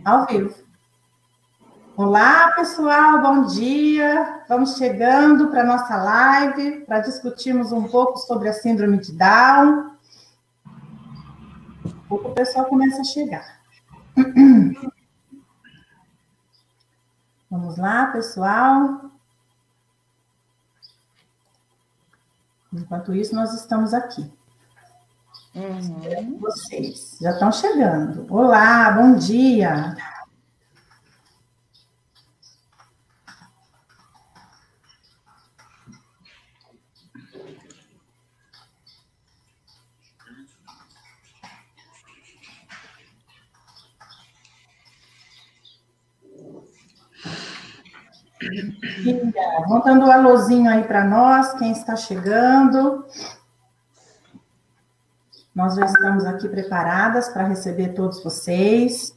Ao vivo. Olá, pessoal, bom dia. Vamos chegando para a nossa live para discutirmos um pouco sobre a síndrome de Down. Um pouco o pessoal começa a chegar. Vamos lá, pessoal. Enquanto isso, nós estamos aqui. Vocês já estão chegando. Olá, bom dia. Vão dando um alôzinho aí para nós, quem está chegando. Nós já estamos aqui preparadas para receber todos vocês.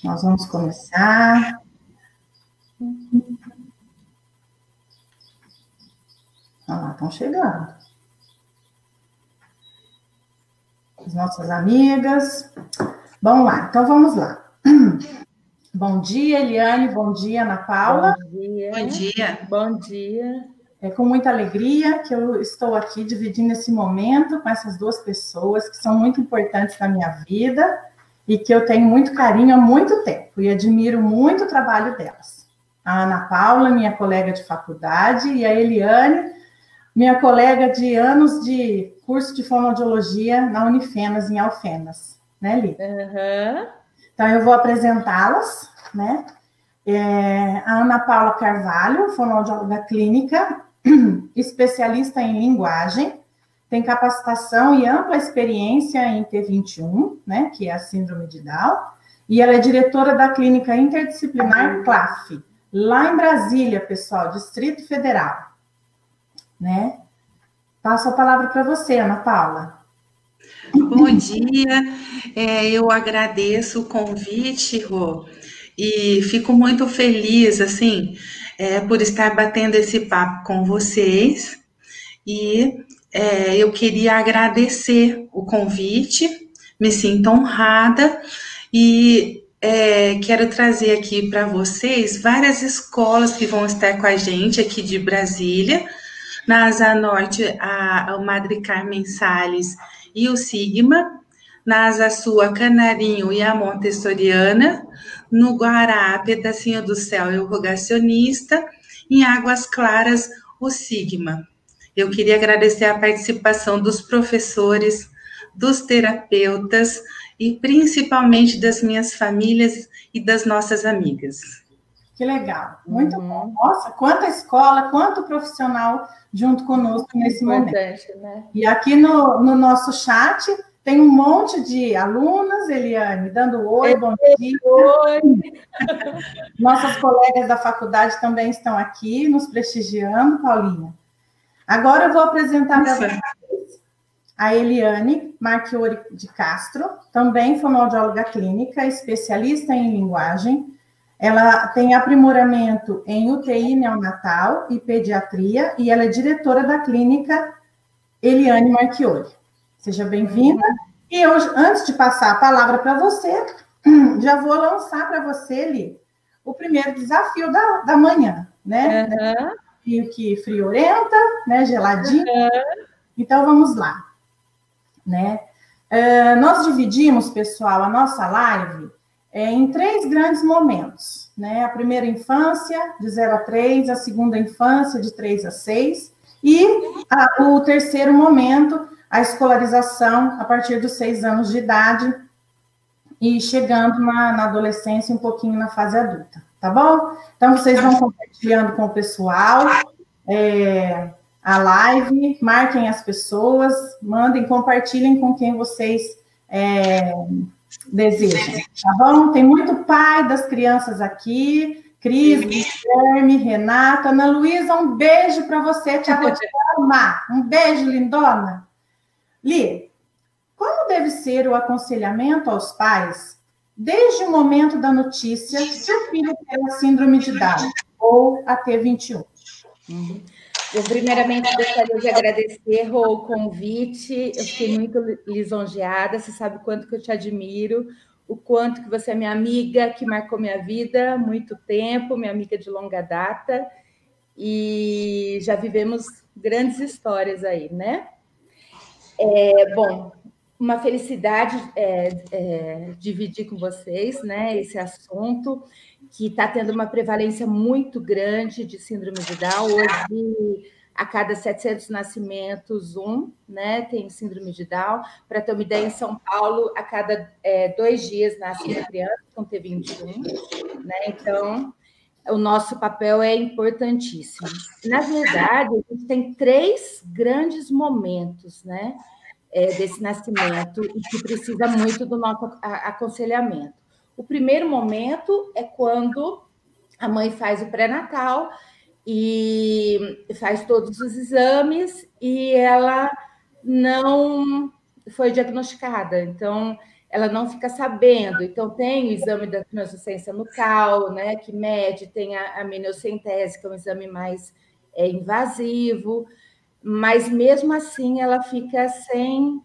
Nós vamos começar. Olha lá, estão chegando. As nossas amigas. Vamos lá, então vamos lá. Bom dia, Eliane, bom dia, Ana Paula. Bom dia. Bom dia. Bom dia. É com muita alegria que eu estou aqui dividindo esse momento com essas duas pessoas que são muito importantes na minha vida e que eu tenho muito carinho há muito tempo e admiro muito o trabalho delas. A Ana Paula, minha colega de faculdade, e a Eliane, minha colega de anos de curso de fonoaudiologia na Unifenas, em Alfenas. Né, Li? Então, eu vou apresentá-las, né? A Ana Paula Carvalho, fonoaudióloga clínica, especialista em linguagem, tem capacitação e ampla experiência em T21, né, que é a síndrome de Down, e ela é diretora da clínica interdisciplinar CLAF, lá em Brasília, pessoal, Distrito Federal, né? Passo a palavra para você, Ana Paula. Bom dia, eu agradeço o convite, Rô, e fico muito feliz, assim, por estar batendo esse papo com vocês, e eu queria agradecer o convite, me sinto honrada, e quero trazer aqui para vocês várias escolas que vão estar com a gente aqui de Brasília. Na Asa Norte, o Madre Carmen Salles e o Sigma. Na Asa Sul, a Canarinho e a Montessoriana. No Guará, Pedacinho do Céu e o Rogacionista. Em Águas Claras, o Sigma. Eu queria agradecer a participação dos professores, dos terapeutas e principalmente das minhas famílias e das nossas amigas. Que legal, muito bom. Nossa, quanta escola, quanto profissional junto conosco nesse momento. Né? E aqui no nosso chat tem um monte de alunas, Eliane, dando oi, bom dia. Oi. Nossas colegas da faculdade também estão aqui, nos prestigiando, Paulinha. Agora eu vou apresentar para vocês a Eliane Marchiori de Castro, também fonoaudióloga clínica, especialista em linguagem. Ela tem aprimoramento em UTI neonatal e pediatria, e ela é diretora da clínica Eliane Marchiori. Seja bem-vinda. E hoje, antes de passar a palavra para você, já vou lançar para você, Eli, o primeiro desafio da manhã, né? Desafio que friorenta, né? Geladinho. Então, vamos lá. Né? Nós dividimos, pessoal, a nossa live em 3 grandes momentos, né? A primeira infância, de 0 a 3, a segunda infância, de 3 a 6, e o terceiro momento, a escolarização a partir dos 6 anos de idade, e chegando na adolescência, um pouquinho na fase adulta, tá bom? Então, vocês vão compartilhando com o pessoal a live, marquem as pessoas, mandem, compartilhem com quem vocês desejam, tá bom? Tem muito pai das crianças aqui, Cris, Guilherme, Renata, Ana Luísa, um beijo para você, te amar. Um beijo, lindona. Li, como deve ser o aconselhamento aos pais desde o momento da notícia que o filho tem a síndrome de Down ou a T21? Eu, primeiramente, gostaria de agradecer, Rô, o convite. Eu fiquei muito lisonjeada. Você sabe o quanto que eu te admiro, o quanto que você é minha amiga, que marcou minha vida há muito tempo, minha amiga de longa data. E já vivemos grandes histórias aí, né? Bom, uma felicidade dividir com vocês, né, esse assunto que está tendo uma prevalência muito grande de síndrome de Down. Hoje, a cada 700 nascimentos, né, tem síndrome de Down. Para ter uma ideia, em São Paulo, a cada 2 dias nasce uma criança com T21, né? Então, o nosso papel é importantíssimo. Na verdade, a gente tem 3 grandes momentos, né, desse nascimento e que precisa muito do nosso aconselhamento. O primeiro momento é quando a mãe faz o pré-natal e faz todos os exames e ela não foi diagnosticada, então ela não fica sabendo. Então tem o exame da translucência nucal, né, que mede, tem a amniocentese, que é um exame mais invasivo, mas mesmo assim ela fica sem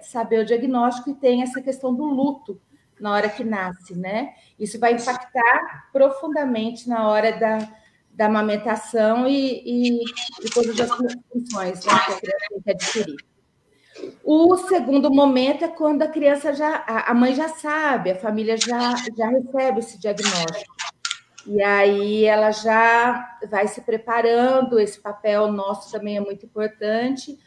saber o diagnóstico e tem essa questão do luto na hora que nasce, né? Isso vai impactar profundamente na hora da amamentação e de todas as funções, né, que a criança tem que adquirir. O segundo momento é quando a criança a mãe já sabe, a família já recebe esse diagnóstico. E aí ela já vai se preparando, esse papel nosso também é muito importante,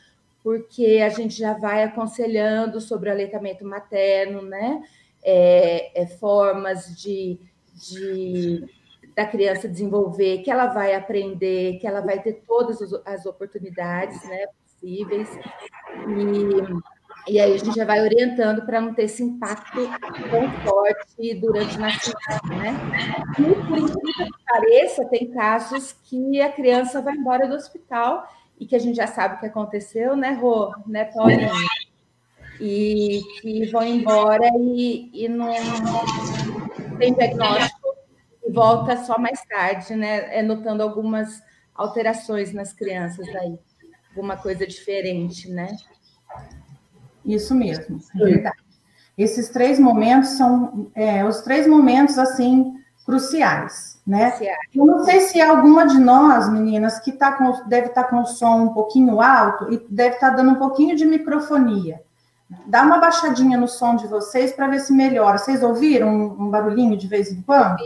porque a gente já vai aconselhando sobre o aleitamento materno, né? Formas da criança desenvolver, que ela vai aprender, que ela vai ter todas as oportunidades, né, possíveis. E aí a gente já vai orientando para não ter esse impacto tão forte durante o nascimento, né? E, por incrível que pareça, tem casos que a criança vai embora do hospital e que a gente já sabe o que aconteceu, né, Rô? Né, Paulinha? E que vão embora e não tem diagnóstico e volta só mais tarde, né? Notando algumas alterações nas crianças aí, alguma coisa diferente, né? Isso mesmo, é verdade. Esses 3 momentos são os 3 momentos, assim, cruciais, né? Eu não sei se alguma de nós, meninas, que deve estar com o som um pouquinho alto e deve estar dando um pouquinho de microfonia. Dá uma baixadinha no som de vocês para ver se melhora. Vocês ouviram um barulhinho de vez em quando?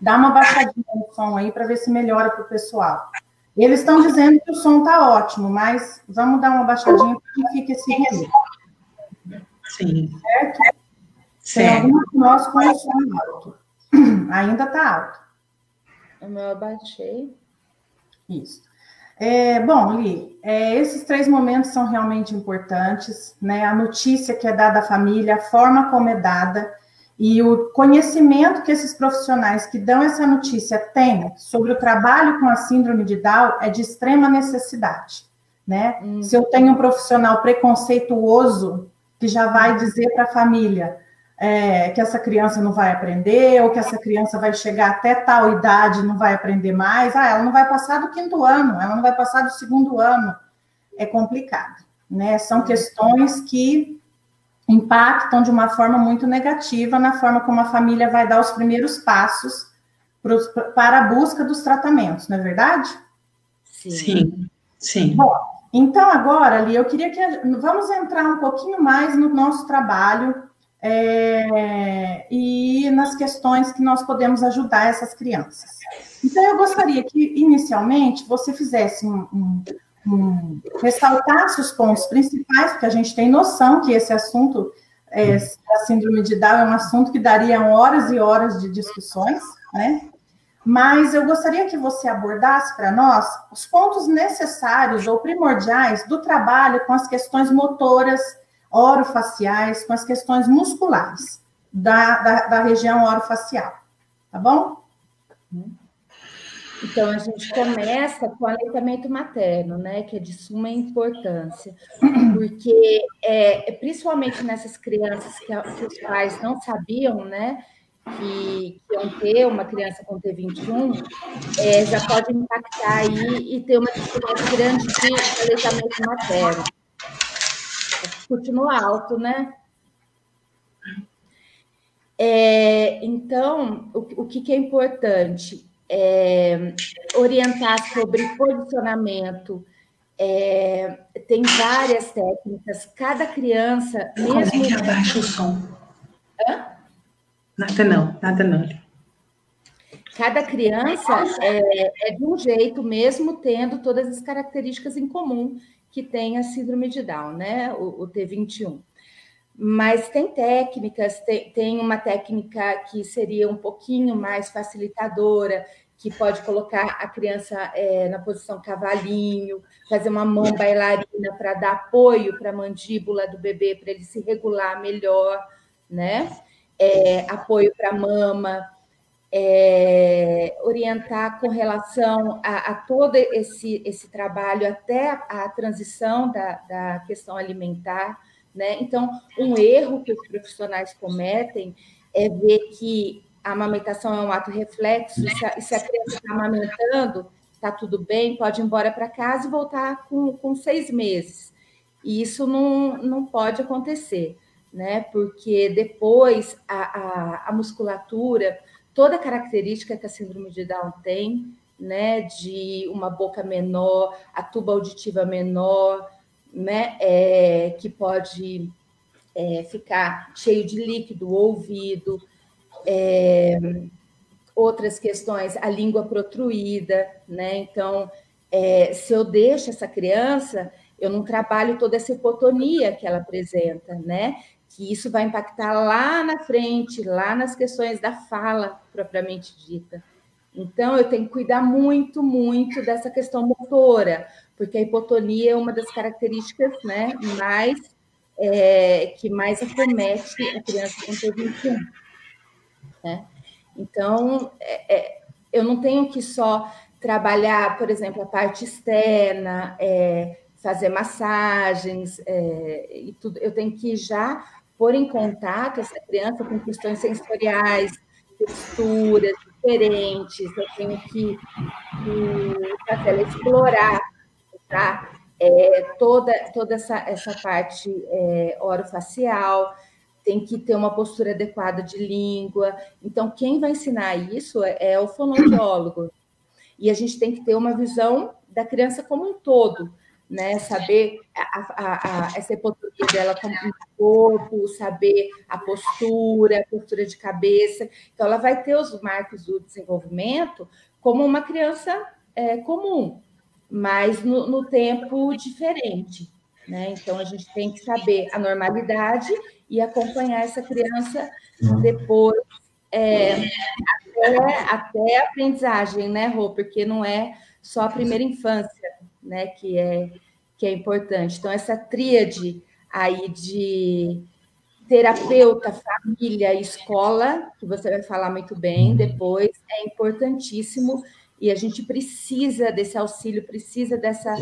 Dá uma baixadinha no som aí para ver se melhora para o pessoal. Eles estão dizendo que o som está ótimo, mas vamos dar uma baixadinha para que fique esse ruído. Sim. Certo? Tem alguns de nós com o som alto. Ainda está alto. O meu eu abaixei. Isso. Bom, Li, esses 3 momentos são realmente importantes, né? A notícia que é dada à família, a forma como é dada e o conhecimento que esses profissionais que dão essa notícia têm sobre o trabalho com a síndrome de Down é de extrema necessidade, né? Se eu tenho um profissional preconceituoso que já vai dizer para a família que essa criança não vai aprender, ou que essa criança vai chegar até tal idade e não vai aprender mais, ela não vai passar do 5º ano, ela não vai passar do 2º ano, é complicado, né? São questões que impactam de uma forma muito negativa na forma como a família vai dar os primeiros passos para a busca dos tratamentos, não é verdade? Sim. Bom, então agora, Ali, eu queria vamos entrar um pouquinho mais no nosso trabalho e nas questões que nós podemos ajudar essas crianças. Então, eu gostaria que, inicialmente, você fizesse ressaltasse os pontos principais, porque a gente tem noção que esse assunto, a síndrome de Down, é um assunto que daria horas e horas de discussões, né? Mas eu gostaria que você abordasse para nós os pontos necessários ou primordiais do trabalho com as questões motoras, orofaciais, com as questões musculares da região orofacial, tá bom? Então, a gente começa com o aleitamento materno, né, que é de suma importância, porque, principalmente nessas crianças que os pais não sabiam, né, que iam ter uma criança com T21, já pode impactar aí e ter uma dificuldade grande de aleitamento materno. Continua alto, né? Então, o que é importante? Orientar sobre posicionamento. Tem várias técnicas. Cada criança, mesmo... Como é que abaixa o som? Hã? Nada não. Cada criança é de um jeito, mesmo tendo todas as características em comum que tem a síndrome de Down, né? O T21. Mas tem técnicas, tem uma técnica que seria um pouquinho mais facilitadora, que pode colocar a criança na posição cavalinho, fazer uma mão bailarina para dar apoio para a mandíbula do bebê, para ele se regular melhor, né? Apoio para a mama, orientar com relação a todo esse trabalho até a transição da questão alimentar, né? Então, um erro que os profissionais cometem é ver que a amamentação é um ato reflexo, e se a criança está amamentando, está tudo bem, pode ir embora para casa e voltar com 6 meses. E isso não pode acontecer, né? Porque depois a musculatura, toda a característica que a síndrome de Down tem, né? De uma boca menor, a tuba auditiva menor, né? Que pode ficar cheio de líquido, o ouvido, outras questões, a língua protruída, né? Então, se eu deixo essa criança, eu não trabalho toda essa hipotonia que ela apresenta, né? Que isso vai impactar lá na frente, lá nas questões da fala propriamente dita. Então, eu tenho que cuidar muito, muito dessa questão motora, porque a hipotonia é uma das características, né, que mais acomete a criança com T21, né? Então, eu não tenho que só trabalhar, por exemplo, a parte externa, fazer massagens e tudo. Eu tenho que já pôr em contato essa criança com questões sensoriais, texturas diferentes. Eu tenho que fazer ela explorar, tá? Toda essa parte orofacial. Tem que ter uma postura adequada de língua. Então, quem vai ensinar isso é o fonoaudiólogo. E a gente tem que ter uma visão da criança como um todo, né? Saber essa hipotonia dela como um corpo, saber a postura de cabeça. Então, ela vai ter os marcos do desenvolvimento como uma criança comum, mas no tempo diferente, né? Então, a gente tem que saber a normalidade e acompanhar essa criança depois, até a aprendizagem, né, Rô? Porque não é só a primeira infância, né, que é importante. Então, essa tríade aí de terapeuta, família e escola, que você vai falar muito bem depois, é importantíssimo, e a gente precisa desse auxílio, precisa dessa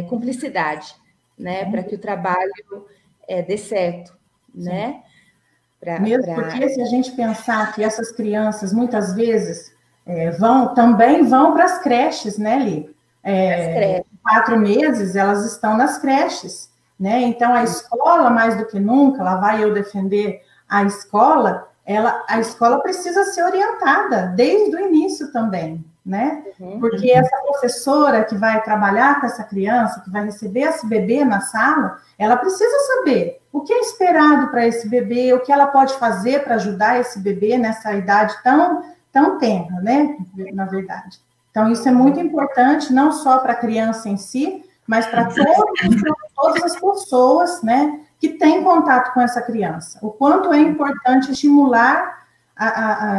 cumplicidade, né, para que o trabalho dê certo, né? Porque se a gente pensar que essas crianças, muitas vezes, também vão para as creches, né, Li? 4 meses, elas estão nas creches, né? Então, a escola, mais do que nunca, lá vai eu defender a escola, a escola precisa ser orientada desde o início também, né? Porque essa professora que vai trabalhar com essa criança, que vai receber esse bebê na sala, ela precisa saber o que é esperado para esse bebê, o que ela pode fazer para ajudar esse bebê nessa idade tão tenra, né? Na verdade. Então, isso é muito importante, não só para a criança em si, mas para todas as pessoas, né, que têm contato com essa criança. O quanto é importante estimular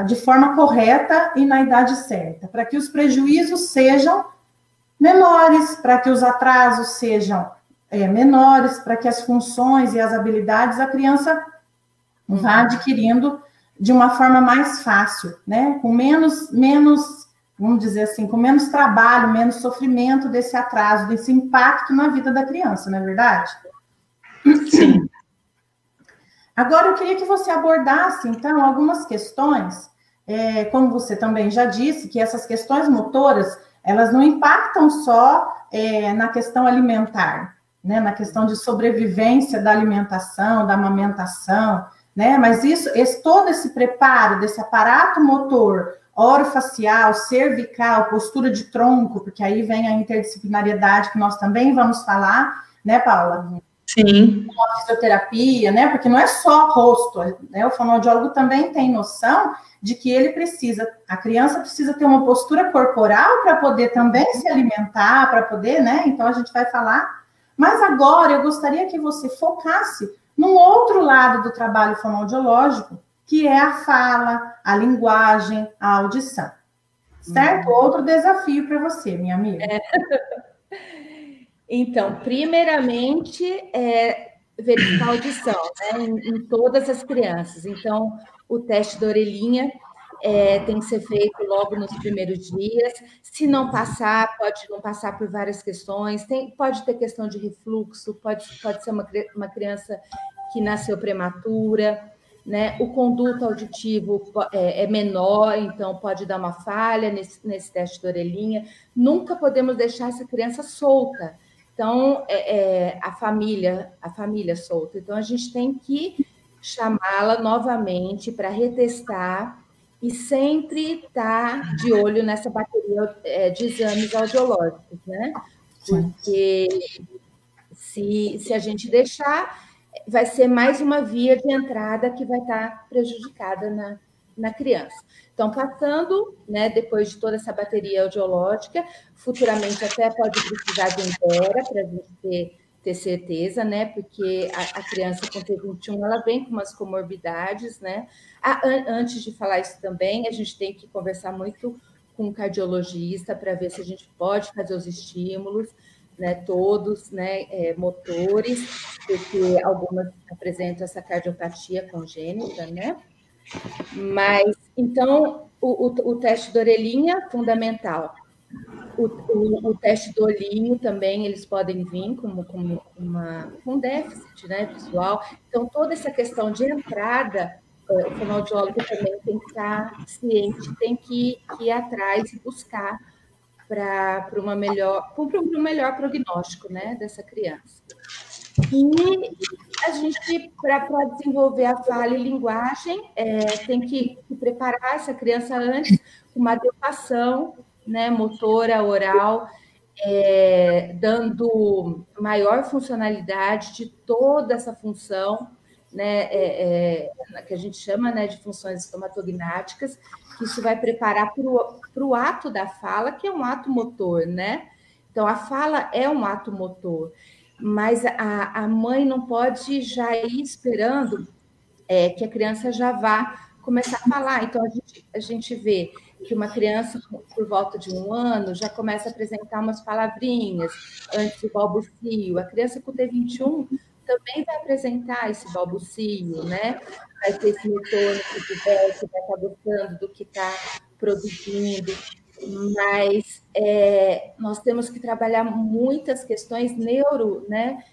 de forma correta e na idade certa, para que os prejuízos sejam menores, para que os atrasos sejam menores, para que as funções e as habilidades a criança vá adquirindo de uma forma mais fácil, né? Com menos, vamos dizer assim, com menos trabalho, menos sofrimento desse atraso, desse impacto na vida da criança, não é verdade? Sim. Agora, eu queria que você abordasse, então, algumas questões, como você também já disse, que essas questões motoras, elas não impactam só na questão alimentar, né, na questão de sobrevivência da alimentação, da amamentação, né, mas todo esse preparo desse aparato motor, orofacial, cervical, postura de tronco, porque aí vem a interdisciplinariedade que nós também vamos falar, né, Paula? Sim. A fisioterapia, né? Porque não é só rosto, né? O fonoaudiólogo também tem noção de que a criança precisa ter uma postura corporal para poder também se alimentar, para poder, né? Então a gente vai falar. Mas agora eu gostaria que você focasse num outro lado do trabalho fonoaudiológico, que é a fala, a linguagem, a audição. Certo? Outro desafio para você, minha amiga. Então, primeiramente, verificar a audição, né, em todas as crianças. Então, o teste da orelhinha tem que ser feito logo nos primeiros dias. Se não passar, pode não passar por várias questões. Pode ter questão de refluxo, pode ser uma criança que nasceu prematura, né? O conduto auditivo é menor, então pode dar uma falha nesse teste da orelhinha. Nunca podemos deixar essa criança solta. Então, a família solta. Então, a gente tem que chamá-la novamente para retestar e sempre estar de olho nessa bateria de exames audiológicos, né? Porque se a gente deixar, vai ser mais uma via de entrada que vai estar prejudicada na criança. Então, passando, né, depois de toda essa bateria audiológica, futuramente até pode precisar de Entera para a gente ter certeza, né? Porque a criança com T21, ela vem com umas comorbidades, né? Antes de falar isso também, a gente tem que conversar muito com o cardiologista para ver se a gente pode fazer os estímulos, né, todos, né, motores, porque algumas apresentam essa cardiopatia congênita, né? Mas, então, o teste da orelhinha, fundamental. O teste do olhinho também, eles podem vir com um déficit, né, visual. Então, toda essa questão de entrada, o fonoaudiólogo também tem que estar ciente, tem que ir atrás e buscar para um melhor prognóstico, né, dessa criança. E a gente, para desenvolver a fala e linguagem, tem que preparar essa criança antes com uma adequação, né, motora, oral, dando maior funcionalidade de toda essa função, né, que a gente chama, né, de funções estomatognáticas, que isso vai preparar para o ato da fala, que é um ato motor, né? Então, a fala é um ato motor, mas a mãe não pode já ir esperando que a criança já vá começar a falar. Então, a gente vê que uma criança, por volta de 1 ano, já começa a apresentar umas palavrinhas antes do balbucio. A criança com T21 também vai apresentar esse balbucio, né? Vai ter esse retorno que vai estar gostando do que está produzindo. Mas nós temos que trabalhar muitas questões né,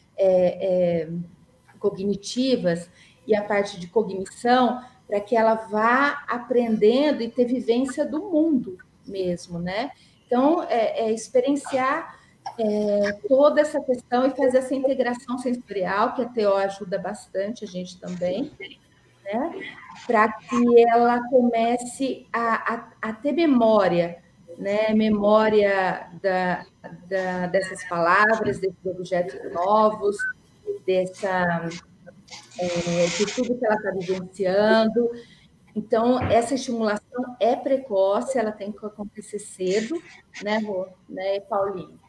cognitivas e a parte de cognição para que ela vá aprendendo e ter vivência do mundo mesmo, né? Então, experienciar toda essa questão e fazer essa integração sensorial, que a TO ajuda bastante a gente também, né? Para que ela comece a ter memória, né? Memória dessas palavras, desses objetos novos, de tudo que ela está vivenciando. Então, essa estimulação é precoce, ela tem que acontecer cedo, né, Rô? Né, Paulinho?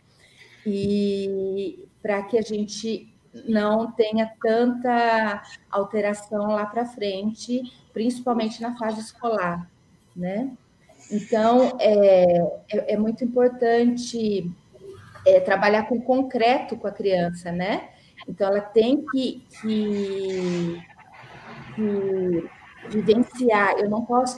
E para que a gente não tenha tanta alteração lá para frente, principalmente na fase escolar, né? Então, é muito importante trabalhar com concreto com a criança, né? Então, ela tem que vivenciar. Eu não posso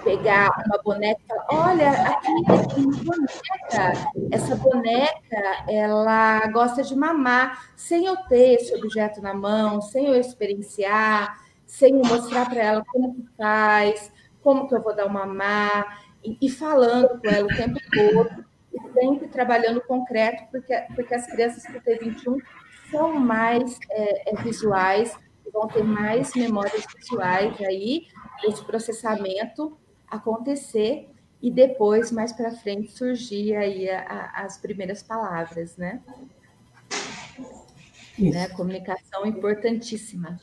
pegar uma boneca e falar, olha, aqui tem uma boneca, essa boneca, ela gosta de mamar, sem eu ter esse objeto na mão, sem eu experienciar, sem eu mostrar para ela como que faz, como que eu vou dar uma mamar, e falando com ela o tempo todo, e sempre trabalhando concreto, porque as crianças com T21 são mais visuais, e vão ter mais memórias visuais aí, esse processamento acontecer, e depois, mais para frente, surgir aí as primeiras palavras, né? Né? Comunicação importantíssima.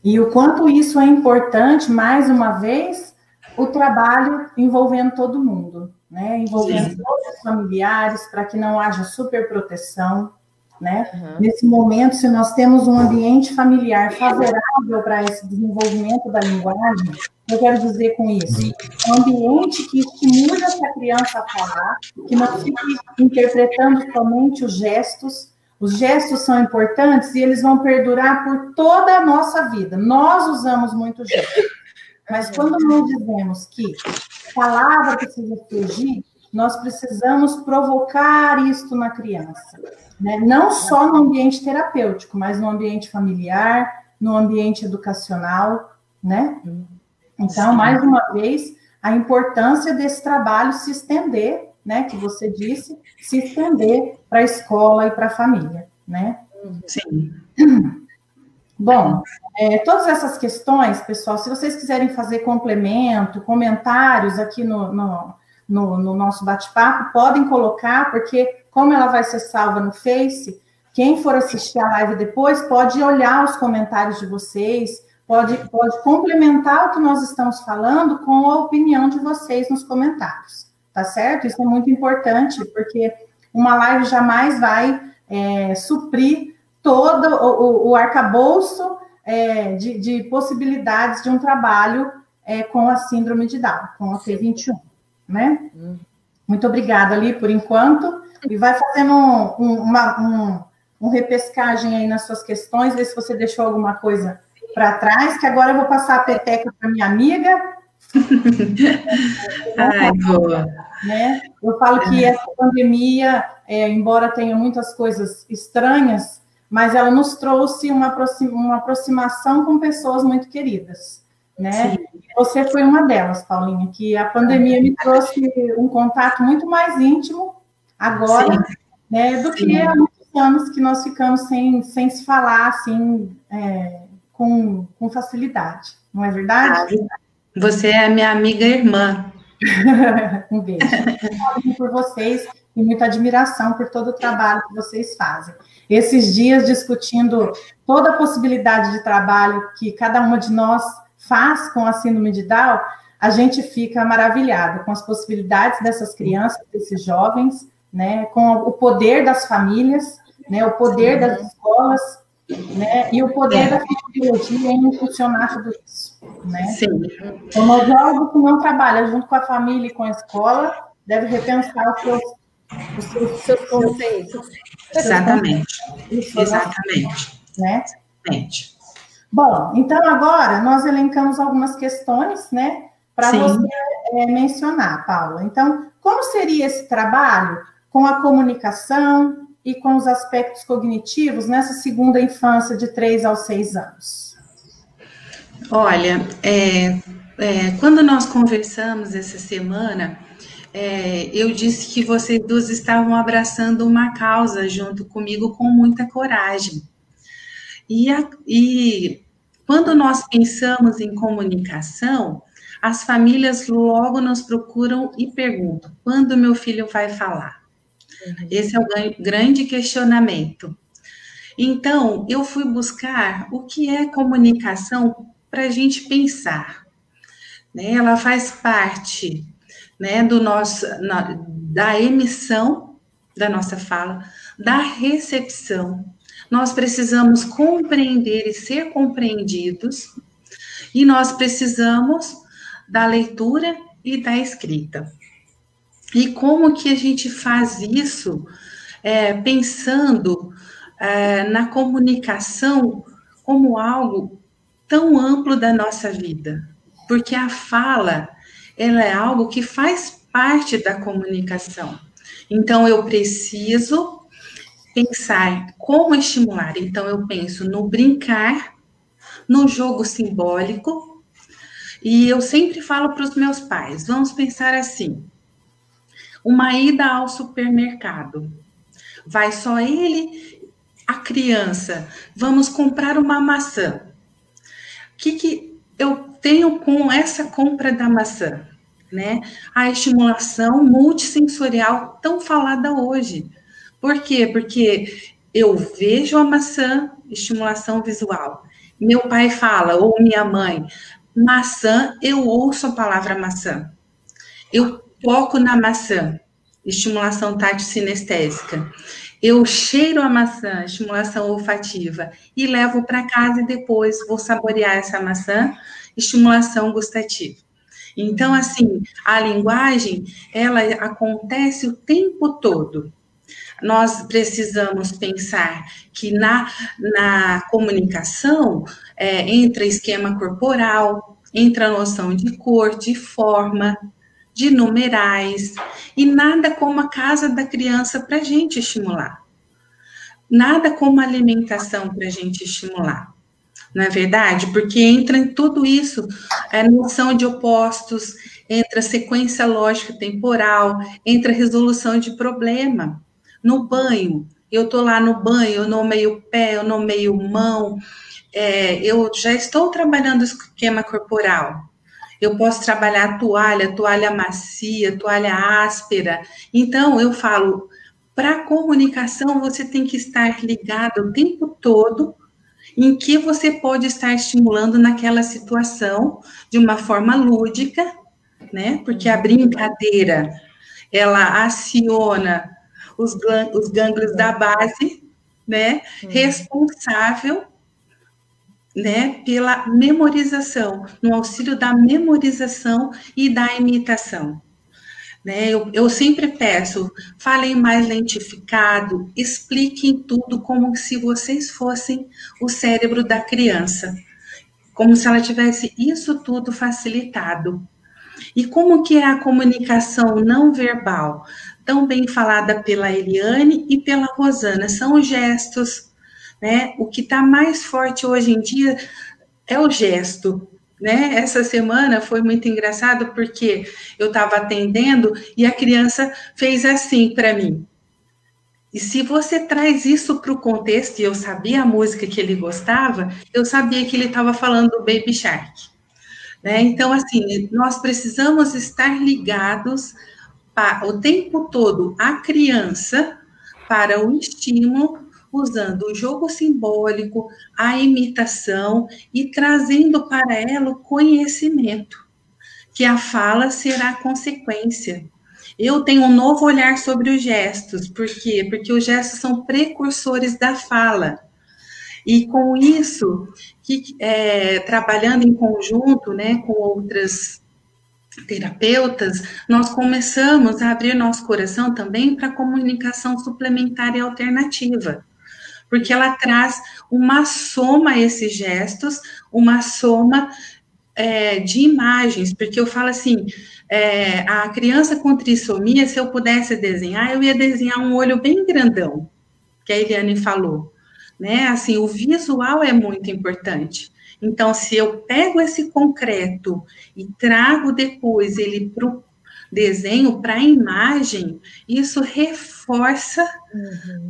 E o quanto isso é importante, mais uma vez, o trabalho envolvendo todo mundo, né? Envolvendo todos os familiares, para que não haja superproteção, né? Nesse momento, se nós temos um ambiente familiar favorável para esse desenvolvimento da linguagem, eu quero dizer com isso, um ambiente que estimule essa criança a falar, que não fique interpretando somente os gestos são importantes e eles vão perdurar por toda a nossa vida. Nós usamos muito gestos, mas quando nós dizemos que a palavra precisa surgir, nós precisamos provocar isto na criança, né? Não só no ambiente terapêutico, mas no ambiente familiar, no ambiente educacional, né? Então, mais uma vez, a importância desse trabalho se estender, né, que você disse, se estender para a escola e para a família, né? Sim. Bom, todas essas questões, pessoal, se vocês quiserem fazer complemento, comentários aqui no nosso bate-papo, podem colocar, porque como ela vai ser salva no Face, quem for assistir a live depois pode olhar os comentários de vocês, pode complementar o que nós estamos falando com a opinião de vocês nos comentários. Tá certo? Isso é muito importante, porque uma live jamais vai suprir todo o arcabouço de possibilidades de um trabalho com a síndrome de Down, com a T21, né? Muito obrigada, Ali, por enquanto, e vai fazendo um repescagem aí nas suas questões, ver se você deixou alguma coisa para trás, que agora eu vou passar a peteca para minha amiga. Ai, boa. Né? Eu falo que essa pandemia, embora tenha muitas coisas estranhas, mas ela nos trouxe uma aproximação com pessoas muito queridas, né? Você foi uma delas, Paulinha, que a pandemia me trouxe um contato muito mais íntimo agora, né, do que há muitos anos que nós ficamos sem se falar, assim, com facilidade, não é verdade? Você é a minha amiga irmã. Um beijo. Muito por vocês e muita admiração por todo o trabalho que vocês fazem. Esses dias discutindo toda a possibilidade de trabalho que cada uma de nós faz com a síndrome de Down, a gente fica maravilhado com as possibilidades dessas crianças, desses jovens, né, com o poder das famílias, né, o poder das escolas, né, e o poder da tecnologia em impulsionar tudo isso, né? Sim. O nodólogo que não trabalha junto com a família e com a escola deve repensar os seus conceitos. Exatamente. Exatamente. Né? Exatamente. Bom, então agora nós elencamos algumas questões, né, para você mencionar, Paula. Então, como seria esse trabalho com a comunicação e com os aspectos cognitivos nessa segunda infância de 3 aos 6 anos? Olha, quando nós conversamos essa semana, eu disse que vocês duas estavam abraçando uma causa junto comigo com muita coragem. E quando nós pensamos em comunicação, as famílias logo nos procuram e perguntam: quando meu filho vai falar? Esse é o grande questionamento. Então, eu fui buscar o que é comunicação para a gente pensar, né? Ela faz parte, né, da emissão da nossa fala, da recepção. Nós precisamos compreender e ser compreendidos, e nós precisamos da leitura e da escrita. E como que a gente faz isso pensando na comunicação como algo tão amplo da nossa vida? Porque a fala, ela é algo que faz parte da comunicação. Então, eu preciso pensar como estimular. Então, eu penso no brincar, no jogo simbólico. E eu sempre falo para os meus pais, vamos pensar assim, uma ida ao supermercado. Vai só ele, a criança, vamos comprar uma maçã. O que eu tenho com essa compra da maçã? Né? A estimulação multissensorial tão falada hoje. Por quê? Porque eu vejo a maçã, estimulação visual. Meu pai fala, ou minha mãe, maçã, eu ouço a palavra maçã. Eu toco na maçã, estimulação tátil sinestésica. Eu cheiro a maçã, estimulação olfativa, e levo para casa e depois vou saborear essa maçã, estimulação gustativa. Então, assim, a linguagem, ela acontece o tempo todo. Nós precisamos pensar que na comunicação entra esquema corporal, entra a noção de cor, de forma, de numerais, e nada como a casa da criança para a gente estimular. Nada como alimentação para a gente estimular. Não é verdade? Porque entra em tudo isso, a noção de opostos, entra a sequência lógica temporal, entra a resolução de problema. No banho, eu estou lá no banho, eu nomeio pé, eu nomeio mão, eu já estou trabalhando o esquema corporal. Eu posso trabalhar toalha macia, toalha áspera. Então, eu falo, para a comunicação, você tem que estar ligado o tempo todo em que você pode estar estimulando naquela situação de uma forma lúdica, né? Porque a brincadeira, ela aciona os gânglios da base, né? Responsável, né, pela memorização, no auxílio da memorização e da imitação. Né? Eu sempre peço, falem mais lentificado, expliquem tudo como se vocês fossem o cérebro da criança, como se ela tivesse isso tudo facilitado. E como que é a comunicação não verbal? Tão bem falada pela Eliane e pela Rosana, são os gestos, né? O que está mais forte hoje em dia é o gesto, né? Essa semana foi muito engraçado porque eu estava atendendo e a criança fez assim para mim. E se você traz isso para o contexto, e eu sabia a música que ele gostava, eu sabia que ele estava falando do Baby Shark. Né? Então, assim, nós precisamos estar ligados o tempo todo à criança para o estímulo, usando o jogo simbólico, a imitação e trazendo para ela o conhecimento, que a fala será a consequência. Eu tenho um novo olhar sobre os gestos, por quê? Porque os gestos são precursores da fala. E com isso, trabalhando em conjunto, né, com outras terapeutas, nós começamos a abrir nosso coração também para a comunicação suplementar e alternativa, porque ela traz uma soma a esses gestos, uma soma de imagens, porque eu falo assim, a criança com trissomia, se eu pudesse desenhar, eu ia desenhar um olho bem grandão, que a Eliane falou, né? Assim, o visual é muito importante. Então, se eu pego esse concreto e trago depois ele para o desenho, para a imagem, isso reforça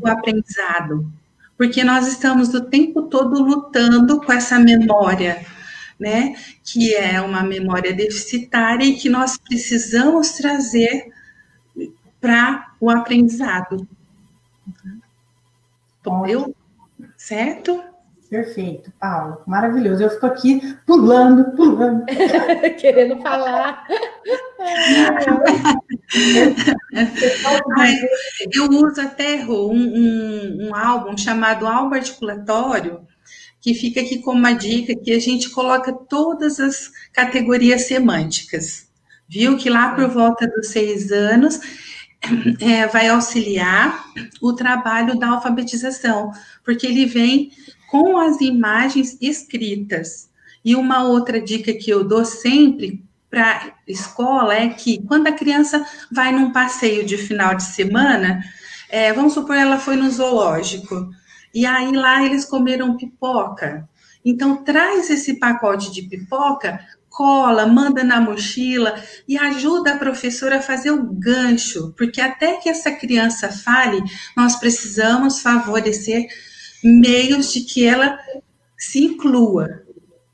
o aprendizado, porque nós estamos o tempo todo lutando com essa memória, né, que é uma memória deficitária e que nós precisamos trazer para o aprendizado. Certo? Perfeito, Paula. Maravilhoso. Eu fico aqui pulando. Querendo falar. Eu uso até um álbum chamado Álbum Articulatório, que fica aqui como uma dica, que a gente coloca todas as categorias semânticas. Viu? Que lá por volta dos 6 anos vai auxiliar o trabalho da alfabetização, porque ele vem com as imagens escritas. E uma outra dica que eu dou sempre para a escola é que quando a criança vai num passeio de final de semana, vamos supor ela foi no zoológico, e aí lá eles comeram pipoca, Então, traz esse pacote de pipoca, cola, manda na mochila e ajuda a professora a fazer o gancho, porque até que essa criança fale, nós precisamos favorecer meios de que ela se inclua.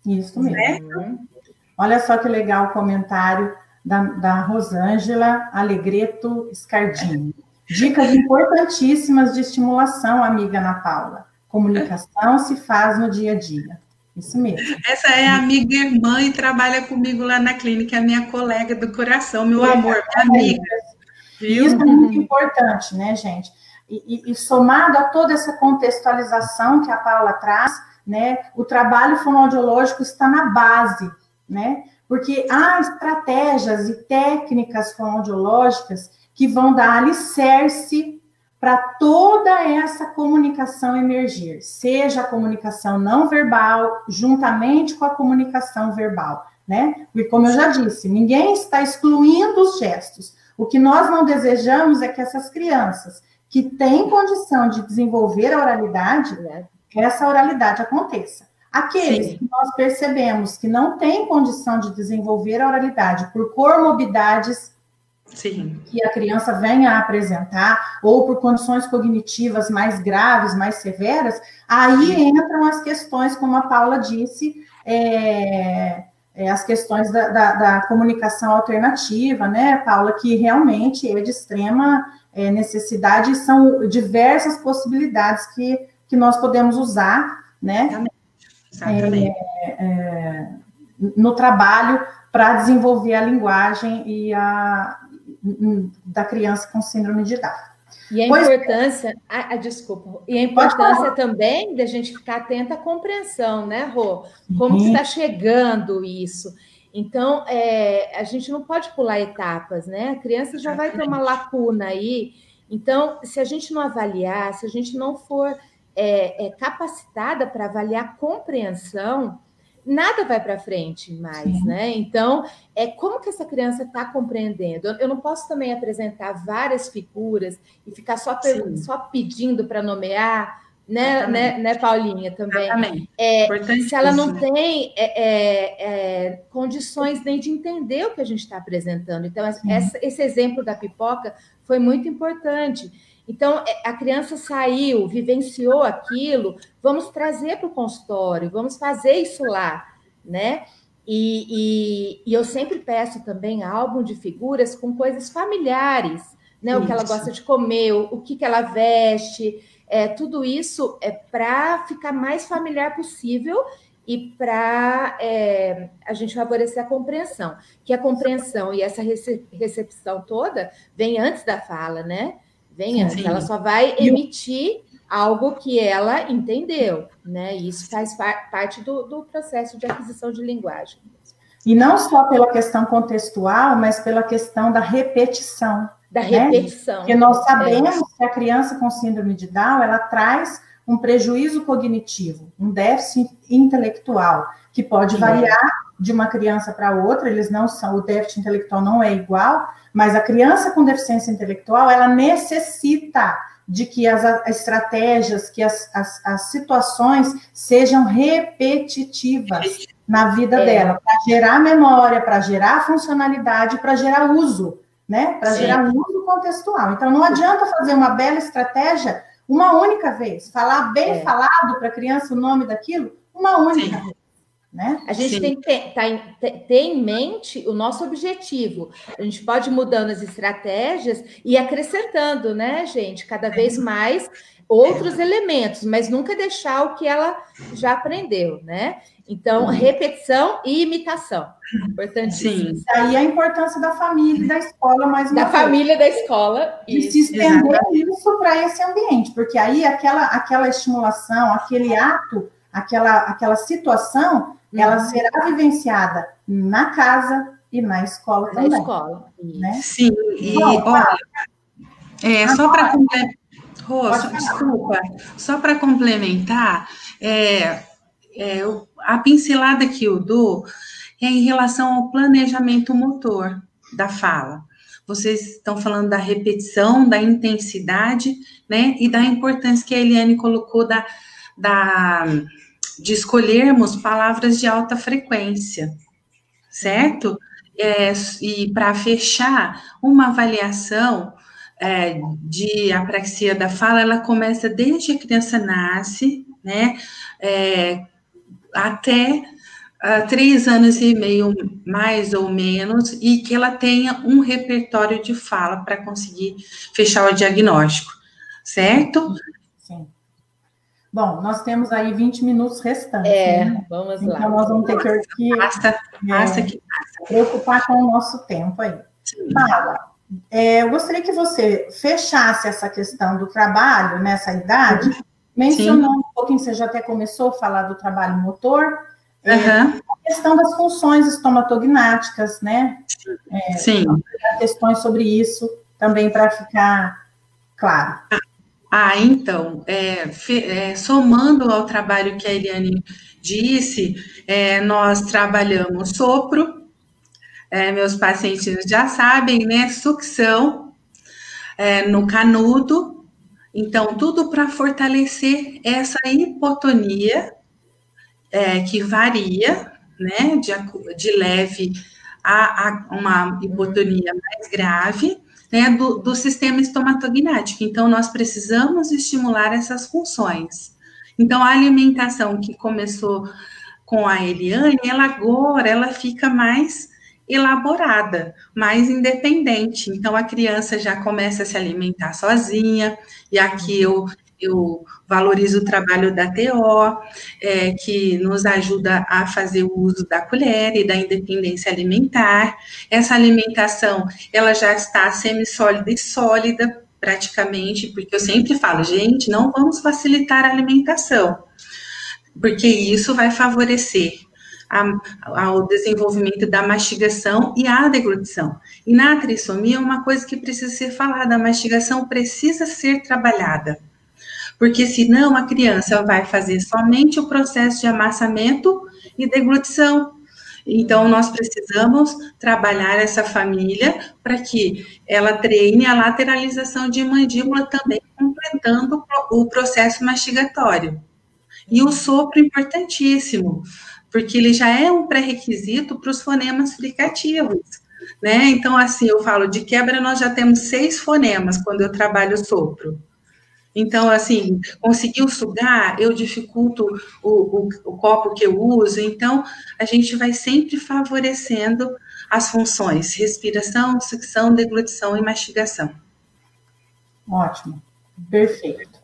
Isso mesmo. Olha só que legal o comentário da Rosângela Alegreto Scardini. Dicas importantíssimas de estimulação, amiga Ana Paula. Comunicação se faz no dia a dia. Isso mesmo. Essa é a amiga irmã e trabalha comigo lá na clínica, é a minha colega do coração, meu amor, amiga. Isso é muito importante, né, gente? E somado a toda essa contextualização que a Paula traz, né, o trabalho fonoaudiológico está na base, né? Porque há estratégias e técnicas fonoaudiológicas que vão dar alicerce para toda essa comunicação emergir, seja a comunicação não verbal, juntamente com a comunicação verbal, né? Porque, como eu já disse, ninguém está excluindo os gestos. O que nós não desejamos é que essas crianças que têm condição de desenvolver a oralidade, que essa oralidade aconteça. Aqueles que nós percebemos que não têm condição de desenvolver a oralidade por comorbidades que a criança venha a apresentar, ou por condições cognitivas mais graves, mais severas, aí entram as questões, como a Paula disse, as questões da comunicação alternativa, né, Paula, que realmente é de extrema necessidade, e são diversas possibilidades que nós podemos usar, né, no trabalho para desenvolver a linguagem e da criança com síndrome de Down. E a importância, desculpa, e a importância também da gente ficar atenta à compreensão, né, Rô? Como que está chegando isso? Então, a gente não pode pular etapas, né? A criança já vai ter uma lacuna aí. Então, se a gente não avaliar, se a gente não for capacitada para avaliar a compreensão, nada vai para frente mais, né? Então, como que essa criança está compreendendo? Eu não posso também apresentar várias figuras e ficar só pedindo para nomear, né, Paulinha, também. Se ela não tem condições nem de entender o que a gente está apresentando. Então, esse exemplo da pipoca foi muito importante. Então, a criança saiu, vivenciou aquilo, vamos trazer para o consultório, vamos fazer isso lá, né? E eu sempre peço também álbum de figuras com coisas familiares, né? O que ela gosta de comer, o que ela veste, tudo isso é para ficar mais familiar possível e para a gente favorecer a compreensão. Que a compreensão e essa recepção toda vem antes da fala, né? Vem antes, ela só vai emitir algo que ela entendeu, né? E isso faz parte do processo de aquisição de linguagem. E não só pela questão contextual, mas pela questão da repetição. Da repetição. Porque nós sabemos que a criança com síndrome de Down, ela traz um prejuízo cognitivo, um déficit intelectual, que pode variar de uma criança para outra, eles não são, o déficit intelectual não é igual, mas a criança com deficiência intelectual, ela necessita de que as estratégias, que as situações sejam repetitivas na vida dela, para gerar memória, para gerar funcionalidade, para gerar uso, né? Para gerar uso contextual. Então, não adianta fazer uma bela estratégia uma única vez, falar bem falado para a criança o nome daquilo, uma única vez. Né? A gente tem que ter em mente o nosso objetivo. A gente pode ir mudando as estratégias e acrescentando, né, gente, cada vez mais outros elementos, mas nunca deixar o que ela já aprendeu, né? Então, repetição e imitação. Importantíssimo. Sim. Daí a importância da família e da escola, mais uma vez. Da família e da escola. E se estender isso para esse ambiente, porque aí aquela estimulação, aquele ato, aquela situação, ela será vivenciada na casa e na escola também. Na escola. Né? Sim, e olha, só para complementar, desculpa, só para complementar, a pincelada que eu dou é em relação ao planejamento motor da fala. Vocês estão falando da repetição, da intensidade, né, e da importância que a Eliane colocou da de escolhermos palavras de alta frequência, certo? E para fechar, uma avaliação de apraxia da fala, ela começa desde que a criança nasce, né, até 3 anos e meio, mais ou menos, e que ela tenha um repertório de fala para conseguir fechar o diagnóstico, certo? Sim. Bom, nós temos aí 20 minutos restantes. Né? Vamos então, lá. Então, nós vamos ter que passa. Preocupar com o nosso tempo aí. Paula, eu gostaria que você fechasse essa questão do trabalho nessa idade, mencionando um pouquinho, você já até começou a falar do trabalho motor, a questão das funções estomatognáticas, né? Sim. Questões sobre isso, também para ficar claro. Então, somando ao trabalho que a Eliane disse, nós trabalhamos sopro, meus pacientes já sabem, né? Sucção no canudo, então, tudo para fortalecer essa hipotonia, que varia, né? De leve a uma hipotonia mais grave, né, do sistema estomatognático. Então, nós precisamos estimular essas funções. Então, a alimentação que começou com a Eliane, ela fica mais elaborada, mais independente. Então, a criança já começa a se alimentar sozinha, e aqui eu valorizo o trabalho da TO, que nos ajuda a fazer o uso da colher e da independência alimentar. Essa alimentação, ela já está semissólida e sólida, praticamente, porque eu sempre falo, gente, não vamos facilitar a alimentação, porque isso vai favorecer ao desenvolvimento da mastigação e a deglutição. E na trissomia, uma coisa que precisa ser falada, a mastigação precisa ser trabalhada, porque senão a criança vai fazer somente o processo de amassamento e deglutição. Então, nós precisamos trabalhar essa família para que ela treine a lateralização de mandíbula também, completando o processo mastigatório. E o sopro importantíssimo, porque ele já é um pré-requisito para os fonemas fricativos, né? Então, assim, eu falo, de quebra nós já temos 6 fonemas quando eu trabalho o sopro. Então, assim, conseguiu sugar, eu dificulto o copo que eu uso. Então, a gente vai sempre favorecendo as funções, respiração, sucção, deglutição e mastigação. Ótimo, perfeito.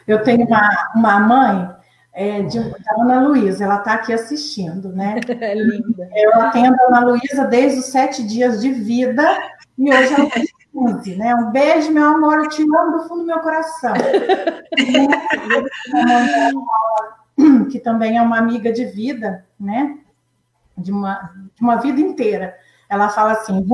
Eu tenho uma mãe da Ana Luísa, ela está aqui assistindo, né? Linda. Eu atendo a Ana Luísa desde os 7 dias de vida, e hoje ela tem 15, né? Um beijo, meu amor, eu te amo do fundo do meu coração. Que também é uma amiga de vida, né? De uma vida inteira. Ela fala assim,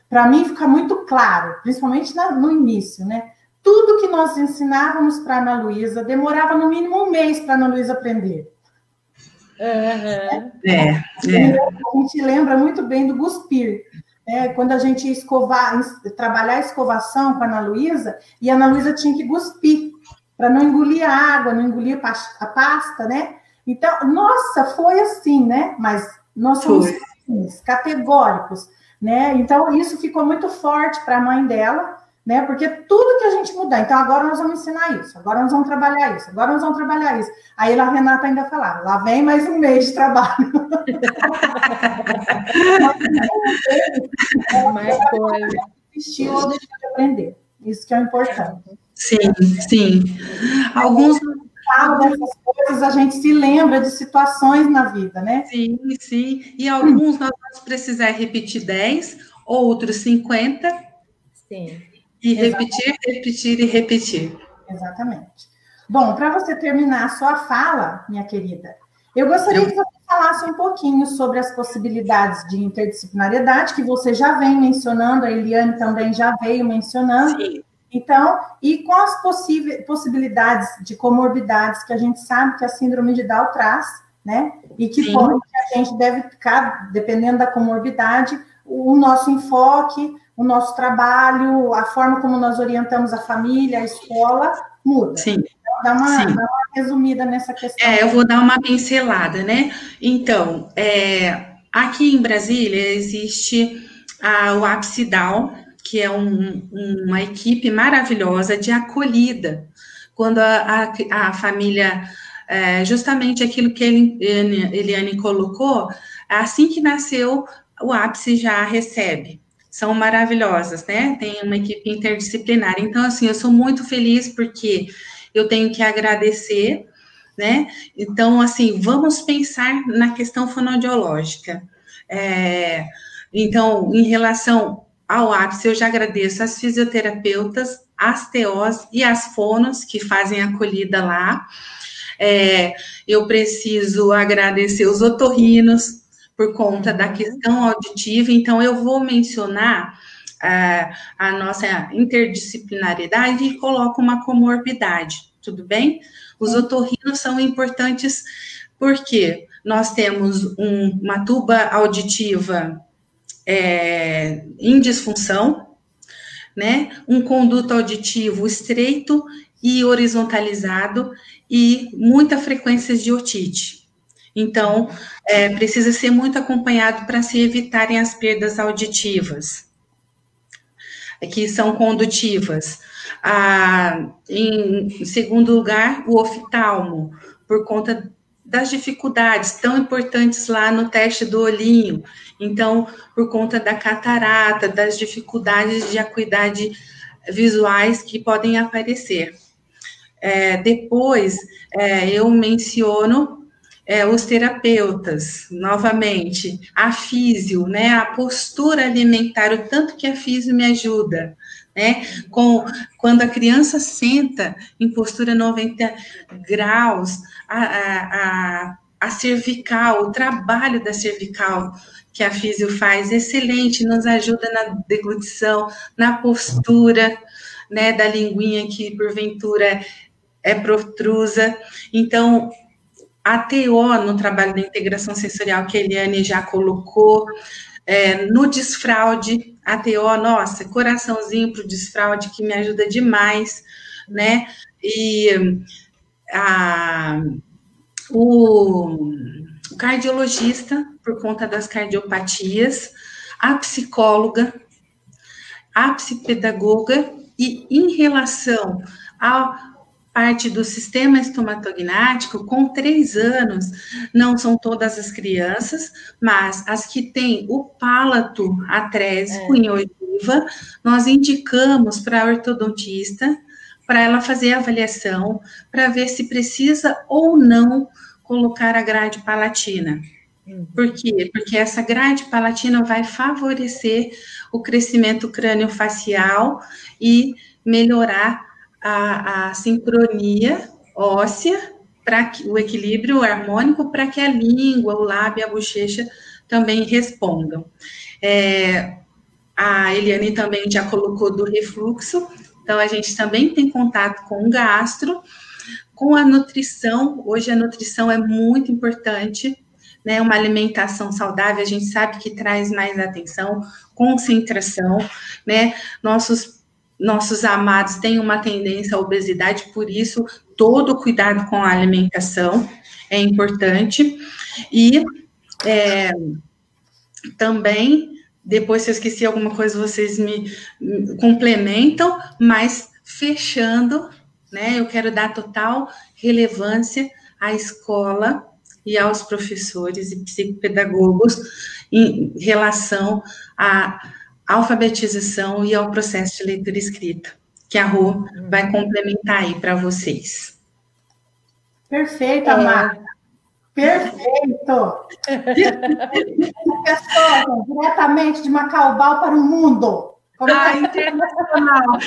para mim fica muito claro, principalmente no início, né? Tudo que nós ensinávamos para a Ana Luísa demorava no mínimo 1 mês para a Ana Luísa aprender. A gente lembra muito bem do cuspir. Quando a gente trabalhar a escovação com a Ana Luísa, e a Ana Luísa tinha que cuspir, para não engolir a água, não engolir a pasta, né? Então, nossa, foi assim, né? Mas nós somos categóricos, né? Então, isso ficou muito forte para a mãe dela, né? Porque tudo que a gente mudar, então agora nós vamos ensinar isso, agora nós vamos trabalhar isso, agora nós vamos trabalhar isso. Aí a Renata ainda falava, lá vem mais 1 mês de trabalho. Insistiu ou deixou de aprender. Isso que é importante. Sim. Alguns dessas coisas, a gente se lembra de situações na vida, né? Sim. E alguns nós vamos precisar repetir 10, outros 50. Sim. E repetir. Exatamente. Bom, para você terminar a sua fala, minha querida, eu gostaria que você falasse um pouquinho sobre as possibilidades de interdisciplinariedade, que você já vem mencionando, a Eliane também já veio mencionando. Sim. Então, e com as possibilidades de comorbidades que a gente sabe que a síndrome de Down traz, né? E que a gente deve ficar, dependendo da comorbidade, o nosso enfoque, o nosso trabalho, a forma como nós orientamos a família, a escola, muda. Sim. Então, dá uma resumida nessa questão. Eu vou dar uma pincelada, né? Então, aqui em Brasília existe o Apsidal, que é uma equipe maravilhosa de acolhida, quando a família, justamente aquilo que Eliane colocou, assim que nasceu, o ápice já recebe. São maravilhosas, né? Tem uma equipe interdisciplinar. Então, assim, eu sou muito feliz porque eu tenho que agradecer, né? Então, assim, vamos pensar na questão fonoaudiológica. Então, em relação ao ápice, eu já agradeço as fisioterapeutas, as TOs e as fonos que fazem a acolhida lá. Eu preciso agradecer os otorrinos por conta da questão auditiva, então eu vou mencionar a nossa interdisciplinaridade e coloco uma comorbidade, tudo bem? Os otorrinos são importantes porque nós temos uma tuba auditiva em disfunção, né? Um conduto auditivo estreito e horizontalizado e muita frequência de otite. Então, precisa ser muito acompanhado para se evitarem as perdas auditivas, que são condutivas. Em segundo lugar, o oftalmo, por conta das dificuldades tão importantes lá no teste do olhinho. Então, por conta da catarata, das dificuldades de acuidade visuais que podem aparecer. Depois, eu menciono os terapeutas, novamente, a físio, né, a postura alimentar, o tanto que a físio me ajuda, né, quando a criança senta em postura 90 graus, a cervical, o trabalho da cervical que a físio faz, excelente, nos ajuda na deglutição, na postura, né, da linguinha que, porventura, protrusa. Então, a TO no trabalho da integração sensorial que a Eliane já colocou, no desfraude, a TO, nossa, coraçãozinho para o desfraude, que me ajuda demais, né? E o cardiologista, por conta das cardiopatias, a psicóloga, a psicopedagoga, e em relação à parte do sistema estomatognático, com 3 anos, não são todas as crianças, mas as que têm o palato atrésico em ogiva, nós indicamos para a ortodontista, para ela fazer a avaliação, para ver se precisa ou não colocar a grade palatina. Por quê? Porque essa grade palatina vai favorecer o crescimento crânio-facial e melhorar a sincronia óssea, para o equilíbrio harmônico, para que a língua, o lábio e a bochecha também respondam. A Eliane também já colocou do refluxo, então a gente também tem contato com o gastro, com a nutrição. Hoje a nutrição é muito importante, né? Uma alimentação saudável, a gente sabe que traz mais atenção, concentração, né? Nossos amados têm uma tendência à obesidade, por isso, todo cuidado com a alimentação é importante. E também, depois, se eu esqueci alguma coisa, vocês me complementam, mas fechando, né, eu quero dar total relevância à escola e aos professores e psicopedagogos em relação à alfabetização e ao processo de leitura e escrita, que a Rô vai complementar aí para vocês. Perfeito, Amada. Perfeito! Pessoa, diretamente de Macaubal para o mundo. Internacional.